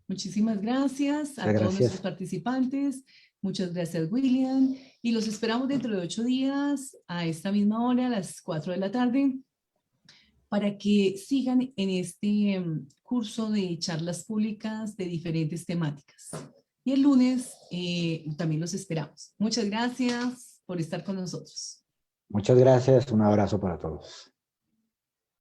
Muchísimas gracias a todos nuestros participantes. Muchas gracias, William. Y los esperamos dentro de 8 días a esta misma hora, a las 4 de la tarde, para que sigan en este curso de charlas públicas de diferentes temáticas. Y el lunes también los esperamos. Muchas gracias por estar con nosotros. Muchas gracias. Un abrazo para todos.